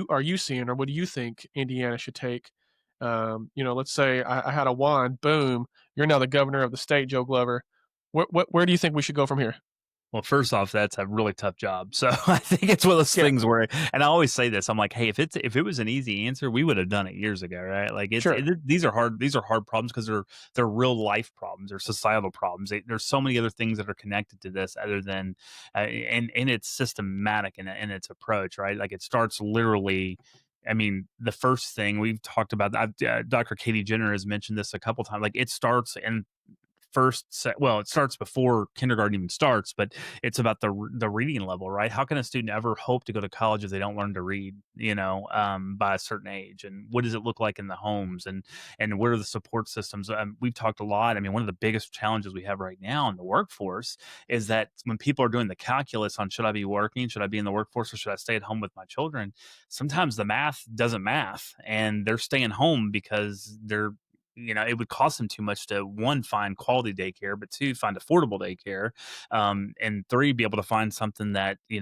are you seeing, or what do you think Indiana should take? Let's say I had a wand, boom, you're now the governor of the state, Joe Glover. Where do you think we should go from here? Well, first off, that's a really tough job. So I think it's one of those Yeah, things where, and I always say this, I'm like, hey, if it was an easy answer, we would have done it years ago, right? Like sure. these are hard problems because they're real life problems, they're societal problems. There's so many other things that are connected to this other than, and it's systematic in its approach, right? Like it starts literally. I mean, the first thing we've talked about, Dr. Katie Jenner has mentioned this a couple times. Like it starts in well, it starts before kindergarten even starts, but it's about the reading level, right? How can a student ever hope to go to college if they don't learn to read, by a certain age? And what does it look like in the homes? And what are the support systems? We've talked a lot. I mean, one of the biggest challenges we have right now in the workforce is that when people are doing the calculus on, should I be working, should I be in the workforce, or should I stay at home with my children? Sometimes the math doesn't math, and they're staying home because it would cost them too much to, one, find quality daycare, but two, find affordable daycare, and three, be able to find something that you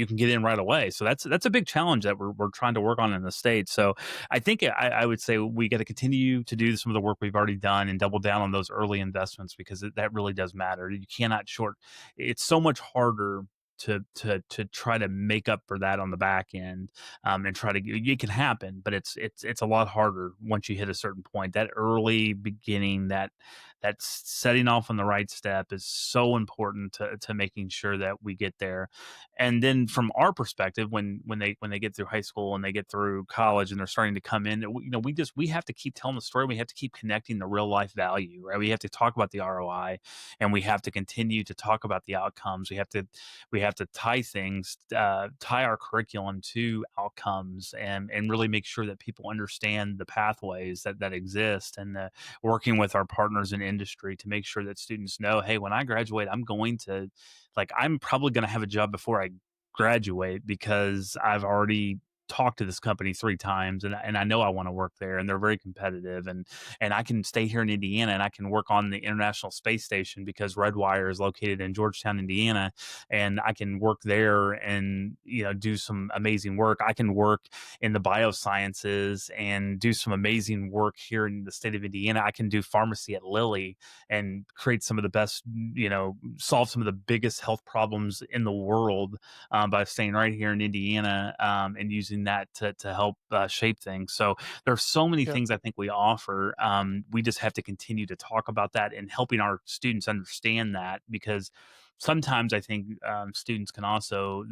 can get in right away. So that's a big challenge that we're trying to work on in the state. So I think I would say we got to continue to do some of the work we've already done and double down on those early investments, because that really does matter. You cannot short. It's so much harder to try to make up for that on the back end, and try to. It can happen, but it's a lot harder once you hit a certain point. That early beginning, that setting off on the right step, is so important to making sure that we get there. And then from our perspective, when they get through high school and they get through college and they're starting to come in, we have to keep telling the story. We have to keep connecting the real life value, right? We have to talk about the ROI, and we have to continue to talk about the outcomes. We have to tie our curriculum to outcomes, and really make sure that people understand the pathways that exist, and working with our partners in industry to make sure that students know, hey, when I graduate, I'm probably going to have a job before I graduate, because I've already talked to this company 3 times, and I know I want to work there, and they're very competitive, and I can stay here in Indiana, and I can work on the International Space Station because Redwire is located in Georgetown, Indiana, and I can work there and do some amazing work. I can work in the biosciences and do some amazing work here in the state of Indiana. I can do pharmacy at Lilly and create some of the best, solve some of the biggest health problems in the world, by staying right here in Indiana, and using that to help shape things. So there's so many Yeah. things I think we offer. We just have to continue to talk about that and helping our students understand that, because sometimes I think students can also,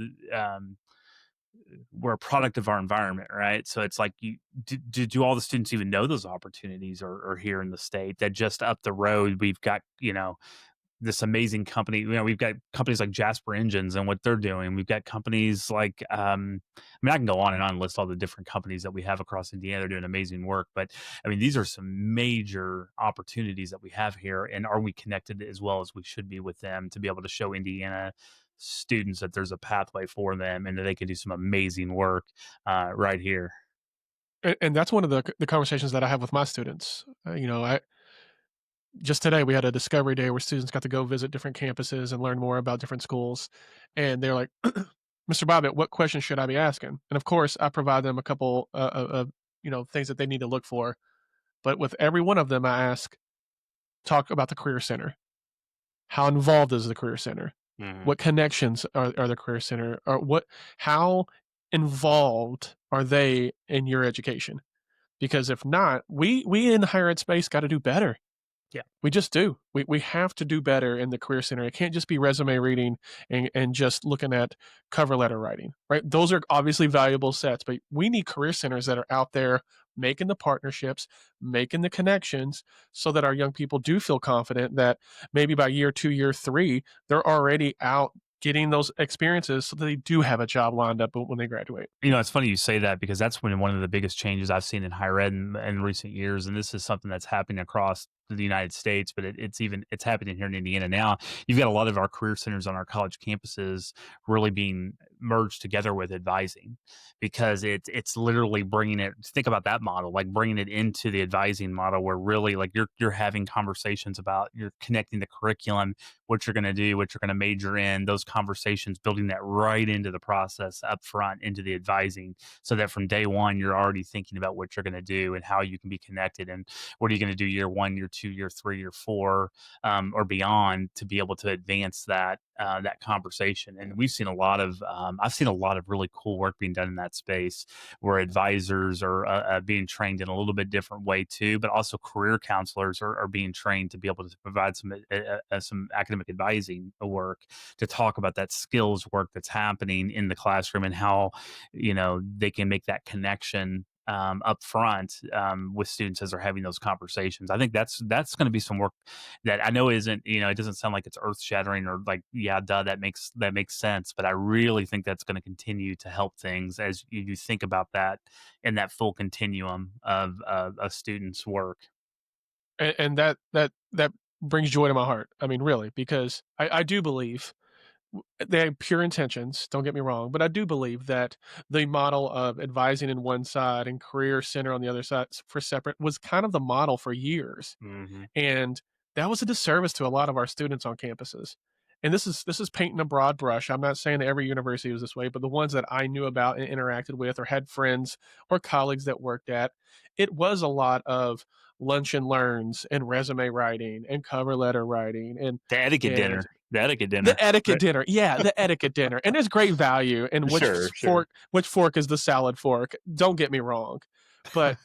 we're a product of our environment, right? So it's like, do all the students even know those opportunities are here in the state? That just up the road we've got this amazing company. We've got companies like Jasper Engines and what they're doing. We've got companies like, I can go on and list all the different companies that we have across Indiana. They're doing amazing work. But I mean, these are some major opportunities that we have here. And are we connected as well as we should be with them to be able to show Indiana students that there's a pathway for them and that they can do some amazing work right here? And that's one of the conversations that I have with my students. I just today we had a discovery day where students got to go visit different campuses and learn more about different schools, and they're like, "Mr. Bobbitt, what questions should I be asking?" And of course, I provide them a couple of things that they need to look for. But with every one of them, I ask, talk about the career center. How involved is the career center? Hmm. What connections are the career center? Or how involved are they in your education? Because if not, we in the higher ed space got to do better. Yeah. We just do. We have to do better in the career center. It can't just be resume reading and just looking at cover letter writing, right? Those are obviously valuable sets, but we need career centers that are out there making the partnerships, making the connections so that our young people do feel confident that maybe by year 2, year 3, they're already out getting those experiences so that they do have a job lined up when they graduate. It's funny you say that, because that's when one of the biggest changes I've seen in higher ed in recent years, and this is something that's happening across the United States, but it's happening here in Indiana now. You've got a lot of our career centers on our college campuses really being merged together with advising, because it's literally bringing it. Think about that model, like bringing it into the advising model, where really like you're having conversations about, you're connecting the curriculum, what you're going to do, what you're going to major in, those conversations, building that right into the process up front, into the advising, so that from day one, you're already thinking about what you're going to do and how you can be connected, and what are you going to do year 1, year 2, year 3, year 4, or beyond, to be able to advance that conversation. And I've seen a lot of really cool work being done in that space, where advisors are being trained in a little bit different way too, but also career counselors are being trained to be able to provide some academic advising work, to talk about that skills work that's happening in the classroom, and how they can make that connection up front with students as they're having those conversations. I think that's going to be some work that I know isn't, it doesn't sound like it's earth shattering or like, yeah, duh, that makes sense. But I really think that's going to continue to help things as you think about that in that full continuum of a student's work. And that brings joy to my heart. I mean, really, because I do believe they have pure intentions, don't get me wrong, but I do believe that the model of advising in one side and career center on the other side for separate was kind of the model for years. Hmm. And that was a disservice to a lot of our students on campuses. And this is painting a broad brush. I'm not saying that every university was this way, but the ones that I knew about and interacted with or had friends or colleagues that worked at, it was a lot of lunch and learns and resume writing and cover letter writing The etiquette and dinner, the etiquette the dinner, etiquette right? dinner. Yeah, the etiquette dinner. And there's great value in Sure, sure. which fork is the salad fork. Don't get me wrong. But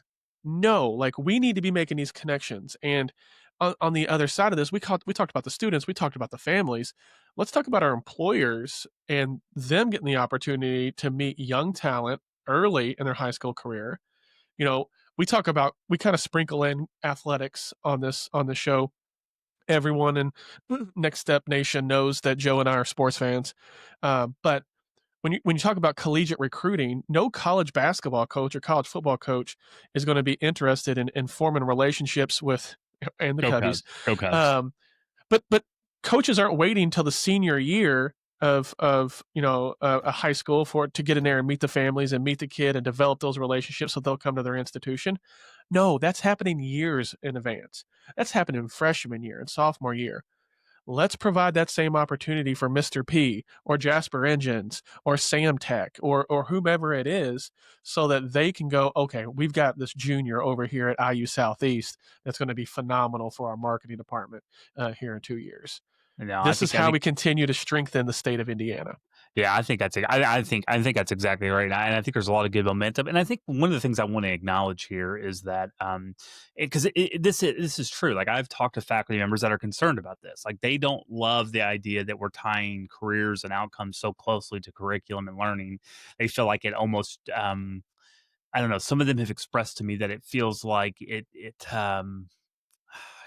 no, like we need to be making these connections. And on the other side of this, we talked about the students, we talked about the families. Let's talk about our employers and them getting the opportunity to meet young talent early in their high school career. You know, we kind of sprinkle in athletics on the show. Everyone in Next Step Nation knows that Joe and I are sports fans. But when you talk about collegiate recruiting, no college basketball coach or college football coach is going to be interested in forming relationships with and the Go Cubbies. Cubs, go Cubs. Um, but coaches aren't waiting till the senior year of a high school for to get in there and meet the families and meet the kid and develop those relationships so they'll come to their institution. No, that's happening years in advance. That's happening freshman year and sophomore year. Let's provide that same opportunity for Mr. P or Jasper Engines or Sam Tech or whomever it is so that they can go, okay, we've got this junior over here at IU Southeast that's going to be phenomenal for our marketing department here in 2 years. No, I This is think I how think we continue to strengthen the state of Indiana. Yeah, I think I think that's exactly right, and I think there's a lot of good momentum. And I think one of the things I want to acknowledge here is that because this is true. Like I've talked to faculty members that are concerned about this. Like they don't love the idea that we're tying careers and outcomes so closely to curriculum and learning. They feel like it almost I don't know. Some of them have expressed to me that it feels like it. I'm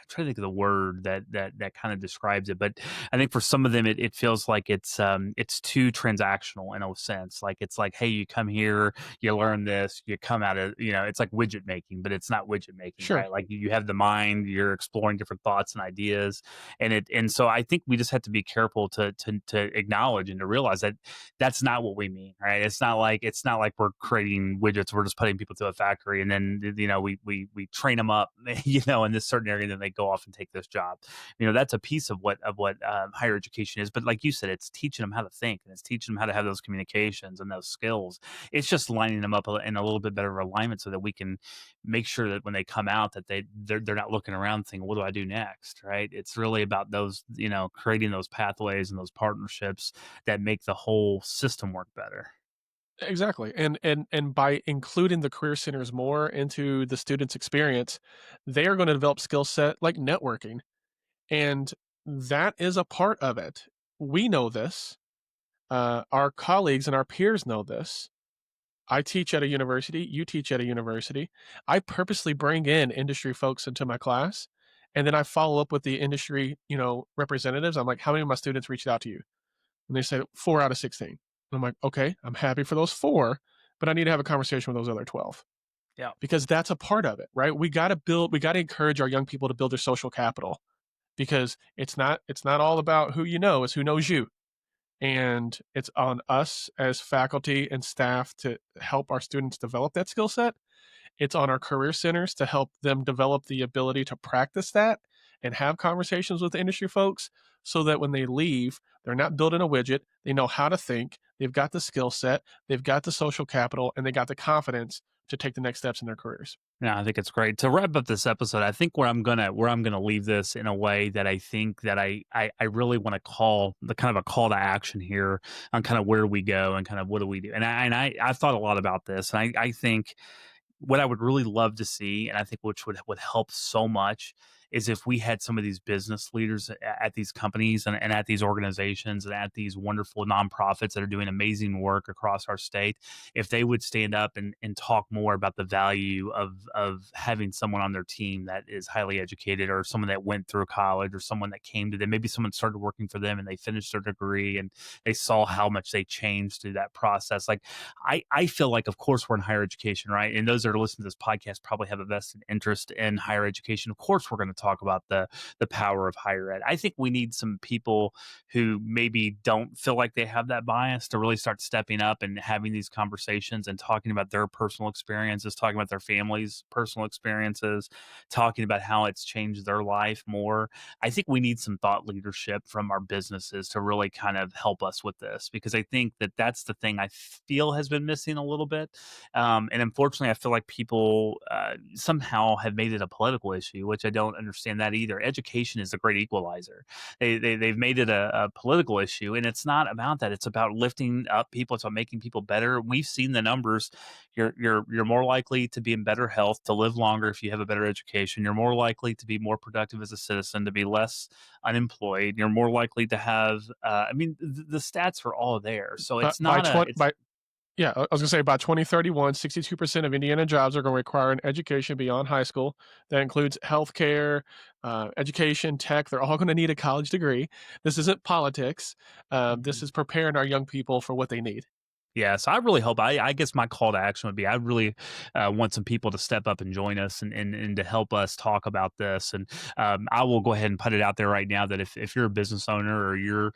trying to think of the word that kind of describes it, but I think for some of them it feels like it's too transactional in a sense. Like it's like, hey, you come here, you learn this, you come out of it's like widget making, but it's not widget making, Sure. right? Like you have the mind, you're exploring different thoughts and ideas, and so I think we just have to be careful to acknowledge and to realize that that's not what we mean, right? It's not like we're creating widgets, we're just putting people through a factory and then we train them up, in this certain area, and then they go off and take this job. That's a piece of what higher education is. But like you said, it's teaching them how to think, and it's teaching them how to have those communications and those skills. It's just lining them up in a little bit better alignment so that we can make sure that when they come out that they're not looking around thinking, what do I do next, right? It's really about those, creating those pathways and those partnerships that make the whole system work better. Exactly. And by including the career centers more into the student's experience, they are going to develop skill set like networking. And that is a part of it. We know this. Our colleagues and our peers know this. I teach at a university, you teach at a university. I purposely bring in industry folks into my class, and then I follow up with the industry, representatives. I'm like, how many of my students reached out to you? And they said 4 out of 16. I'm like, okay, I'm happy for those 4, but I need to have a conversation with those other 12 Yeah. because that's a part of it, right? We got to encourage our young people to build their social capital because it's not all about who you know, it's who knows you. And it's on us as faculty and staff to help our students develop that skill set. It's on our career centers to help them develop the ability to practice that and have conversations with industry folks so that when they leave, they're not building a widget. They know how to think, they've got the skill set, they've got the social capital, and they got the confidence to take the next steps in their careers. Yeah, I think it's great. To wrap up this episode, I think where I'm gonna leave this in a way that I think that I really want to call the kind of a call to action here on kind of where we go and kind of what do we do. And I thought a lot about this, and I think what I would really love to see, and I think which would help so much, is if we had some of these business leaders at these companies and at these organizations and at these wonderful nonprofits that are doing amazing work across our state, if they would stand up and talk more about the value of having someone on their team that is highly educated, or someone that went through college, or someone that came to them, maybe someone started working for them and they finished their degree and they saw how much they changed through that process. Like I feel like, of course, we're in higher education, right? And those that are listening to this podcast probably have a vested interest in higher education. Of course, we're going to talk about the power of higher ed. I think we need some people who maybe don't feel like they have that bias to really start stepping up and having these conversations and talking about their personal experiences, talking about their families' personal experiences, talking about how it's changed their life more. I think we need some thought leadership from our businesses to really kind of help us with this, because I think that that's the thing I feel has been missing a little bit. And unfortunately, I feel like people somehow have made it a political issue, which I don't understand that either. Education is a great equalizer. They've made it a political issue, and it's not about that. It's about lifting up people. It's about making people better. We've seen the numbers. You're more likely to be in better health, to live longer if you have a better education. You're more likely to be more productive as a citizen, to be less unemployed. You're more likely to have. I mean, the stats are all there. So But it's not a. It's yeah, I was gonna say by 2031, 62% of Indiana jobs are gonna require an education beyond high school. That includes healthcare, education, tech. They're all gonna need a college degree. This isn't politics. This Mhm. is preparing our young people for what they need. Yeah, so I really hope. I guess my call to action would be, I really want some people to step up and join us and to help us talk about this. And I will go ahead and put it out there right now that if you're a business owner, or you're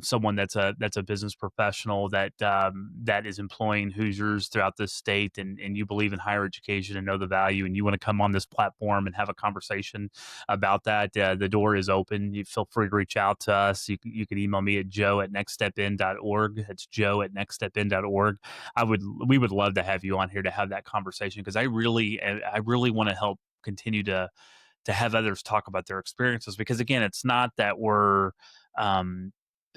someone that's a business professional that is employing Hoosiers throughout this state, and you believe in higher education and know the value, and you want to come on this platform and have a conversation about that, the door is open. You feel free to reach out to us. You can email me at joe@nextstepin.org. It's joe@nextstepin.org. We would love to have you on here to have that conversation, because I really want to help continue to have others talk about their experiences, because again, it's not that um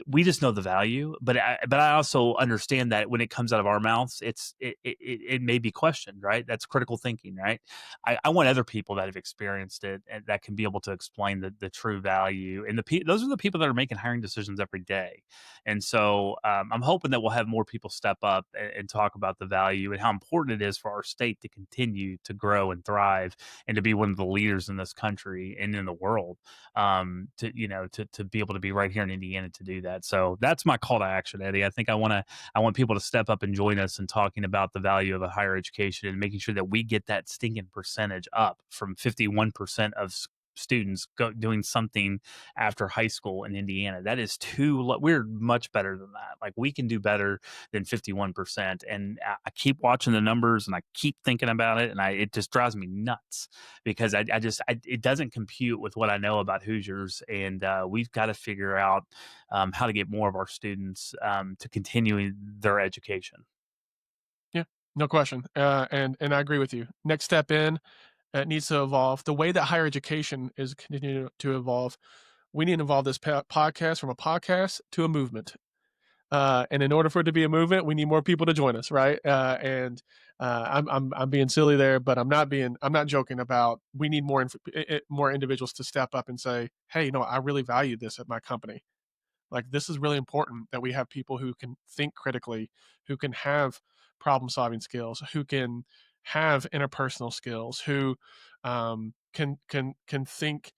we just know the value, but I also understand that when it comes out of our mouths, it may be questioned, right? That's critical thinking, right? I want other people that have experienced it and that can be able to explain the true value, and those are the people that are making hiring decisions every day. And so I'm hoping that we'll have more people step up and talk about the value and how important it is for our state to continue to grow and thrive, and to be one of the leaders in this country and in the world, to be able to be right here in Indiana to do that. So that's my call to action, Eddie. I want people to step up and join us in talking about the value of a higher education, and making sure that we get that stinking percentage up from 51% of students doing something after high school in Indiana. That is too low. We're much better than that. Like, we can do better than 51%. And I keep watching the numbers and I keep thinking about it, and it just drives me nuts, because it doesn't compute with what I know about Hoosiers. And we've got to figure out how to get more of our students to continue their education. Yeah, no question. And I agree with you. Next step in, it needs to evolve. The way that higher education is continuing to evolve, we need to evolve this podcast from a podcast to a movement. And in order for it to be a movement, we need more people to join us, right? And I'm being silly there, but I'm not joking about we need more individuals to step up and say, hey, I really value this at my company. Like, this is really important that we have people who can think critically, who can have problem solving skills, who can have interpersonal skills, who can think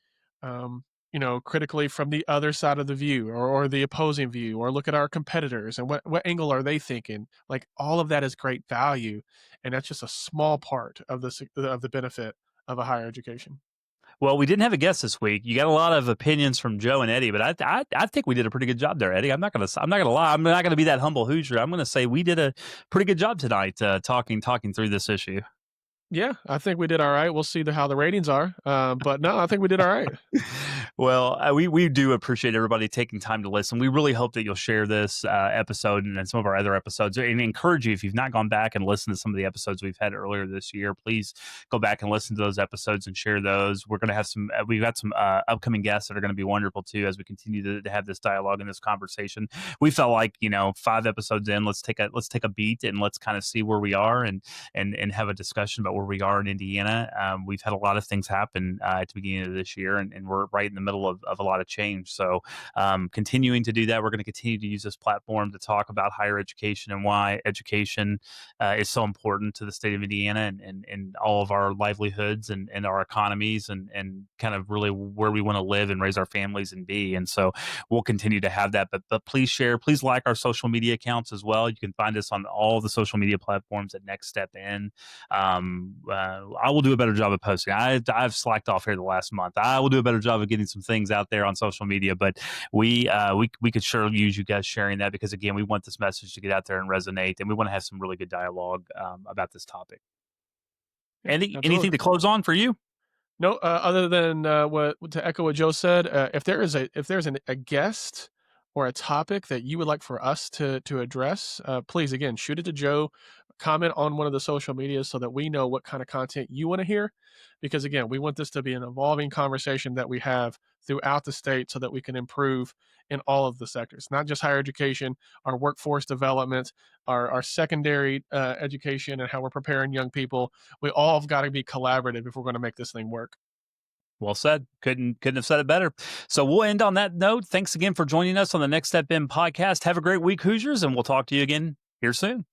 critically from the other side of the view, or the opposing view, or look at our competitors and what angle are they thinking. Like, all of that is great value, and that's just a small part of the benefit of a higher education. Well, we didn't have a guest this week. You got a lot of opinions from Joe and Eddie, but I think we did a pretty good job there, Eddie. I'm not gonna lie. I'm not gonna be that humble Hoosier. I'm gonna say we did a pretty good job tonight, talking through this issue. Yeah, I think we did all right. We'll see how the ratings are, but no, I think we did all right. Well, we do appreciate everybody taking time to listen. We really hope that you'll share this episode and then some of our other episodes, and encourage you, if you've not gone back and listened to some of the episodes we've had earlier this year, please go back and listen to those episodes and share those. We're going to have some. We've got some upcoming guests that are going to be wonderful too as we continue to have this dialogue and this conversation. We felt like 5 episodes in, let's take a beat and let's kind of see where we are and have a discussion about where we are in Indiana. We've had a lot of things happen at the beginning of this year, and we're right in the middle of a lot of change. So continuing to do that, we're going to continue to use this platform to talk about higher education and why education is so important to the state of Indiana and all of our livelihoods and our economies and kind of really where we want to live and raise our families and be. And so we'll continue to have that. But please share, please like our social media accounts as well. You can find us on all the social media platforms at Next Step In. I will do a better job of posting. I've slacked off here the last month. I will do a better job of getting some things out there on social media, but we could sure use you guys sharing that, because again, we want this message to get out there and resonate, and we want to have some really good dialogue about this topic. Yeah, Anything absolutely. to close on for you? No, other than what to echo what Joe said, if there's a guest or a topic that you would like for us to address, please again shoot it to Joe. Comment on one of the social medias so that we know what kind of content you want to hear. Because again, we want this to be an evolving conversation that we have throughout the state so that we can improve in all of the sectors, not just higher education, our workforce development, our secondary education, and how we're preparing young people. We all have got to be collaborative if we're going to make this thing work. Well said. Couldn't have said it better. So we'll end on that note. Thanks again for joining us on the Next Step In podcast. Have a great week, Hoosiers, and we'll talk to you again here soon.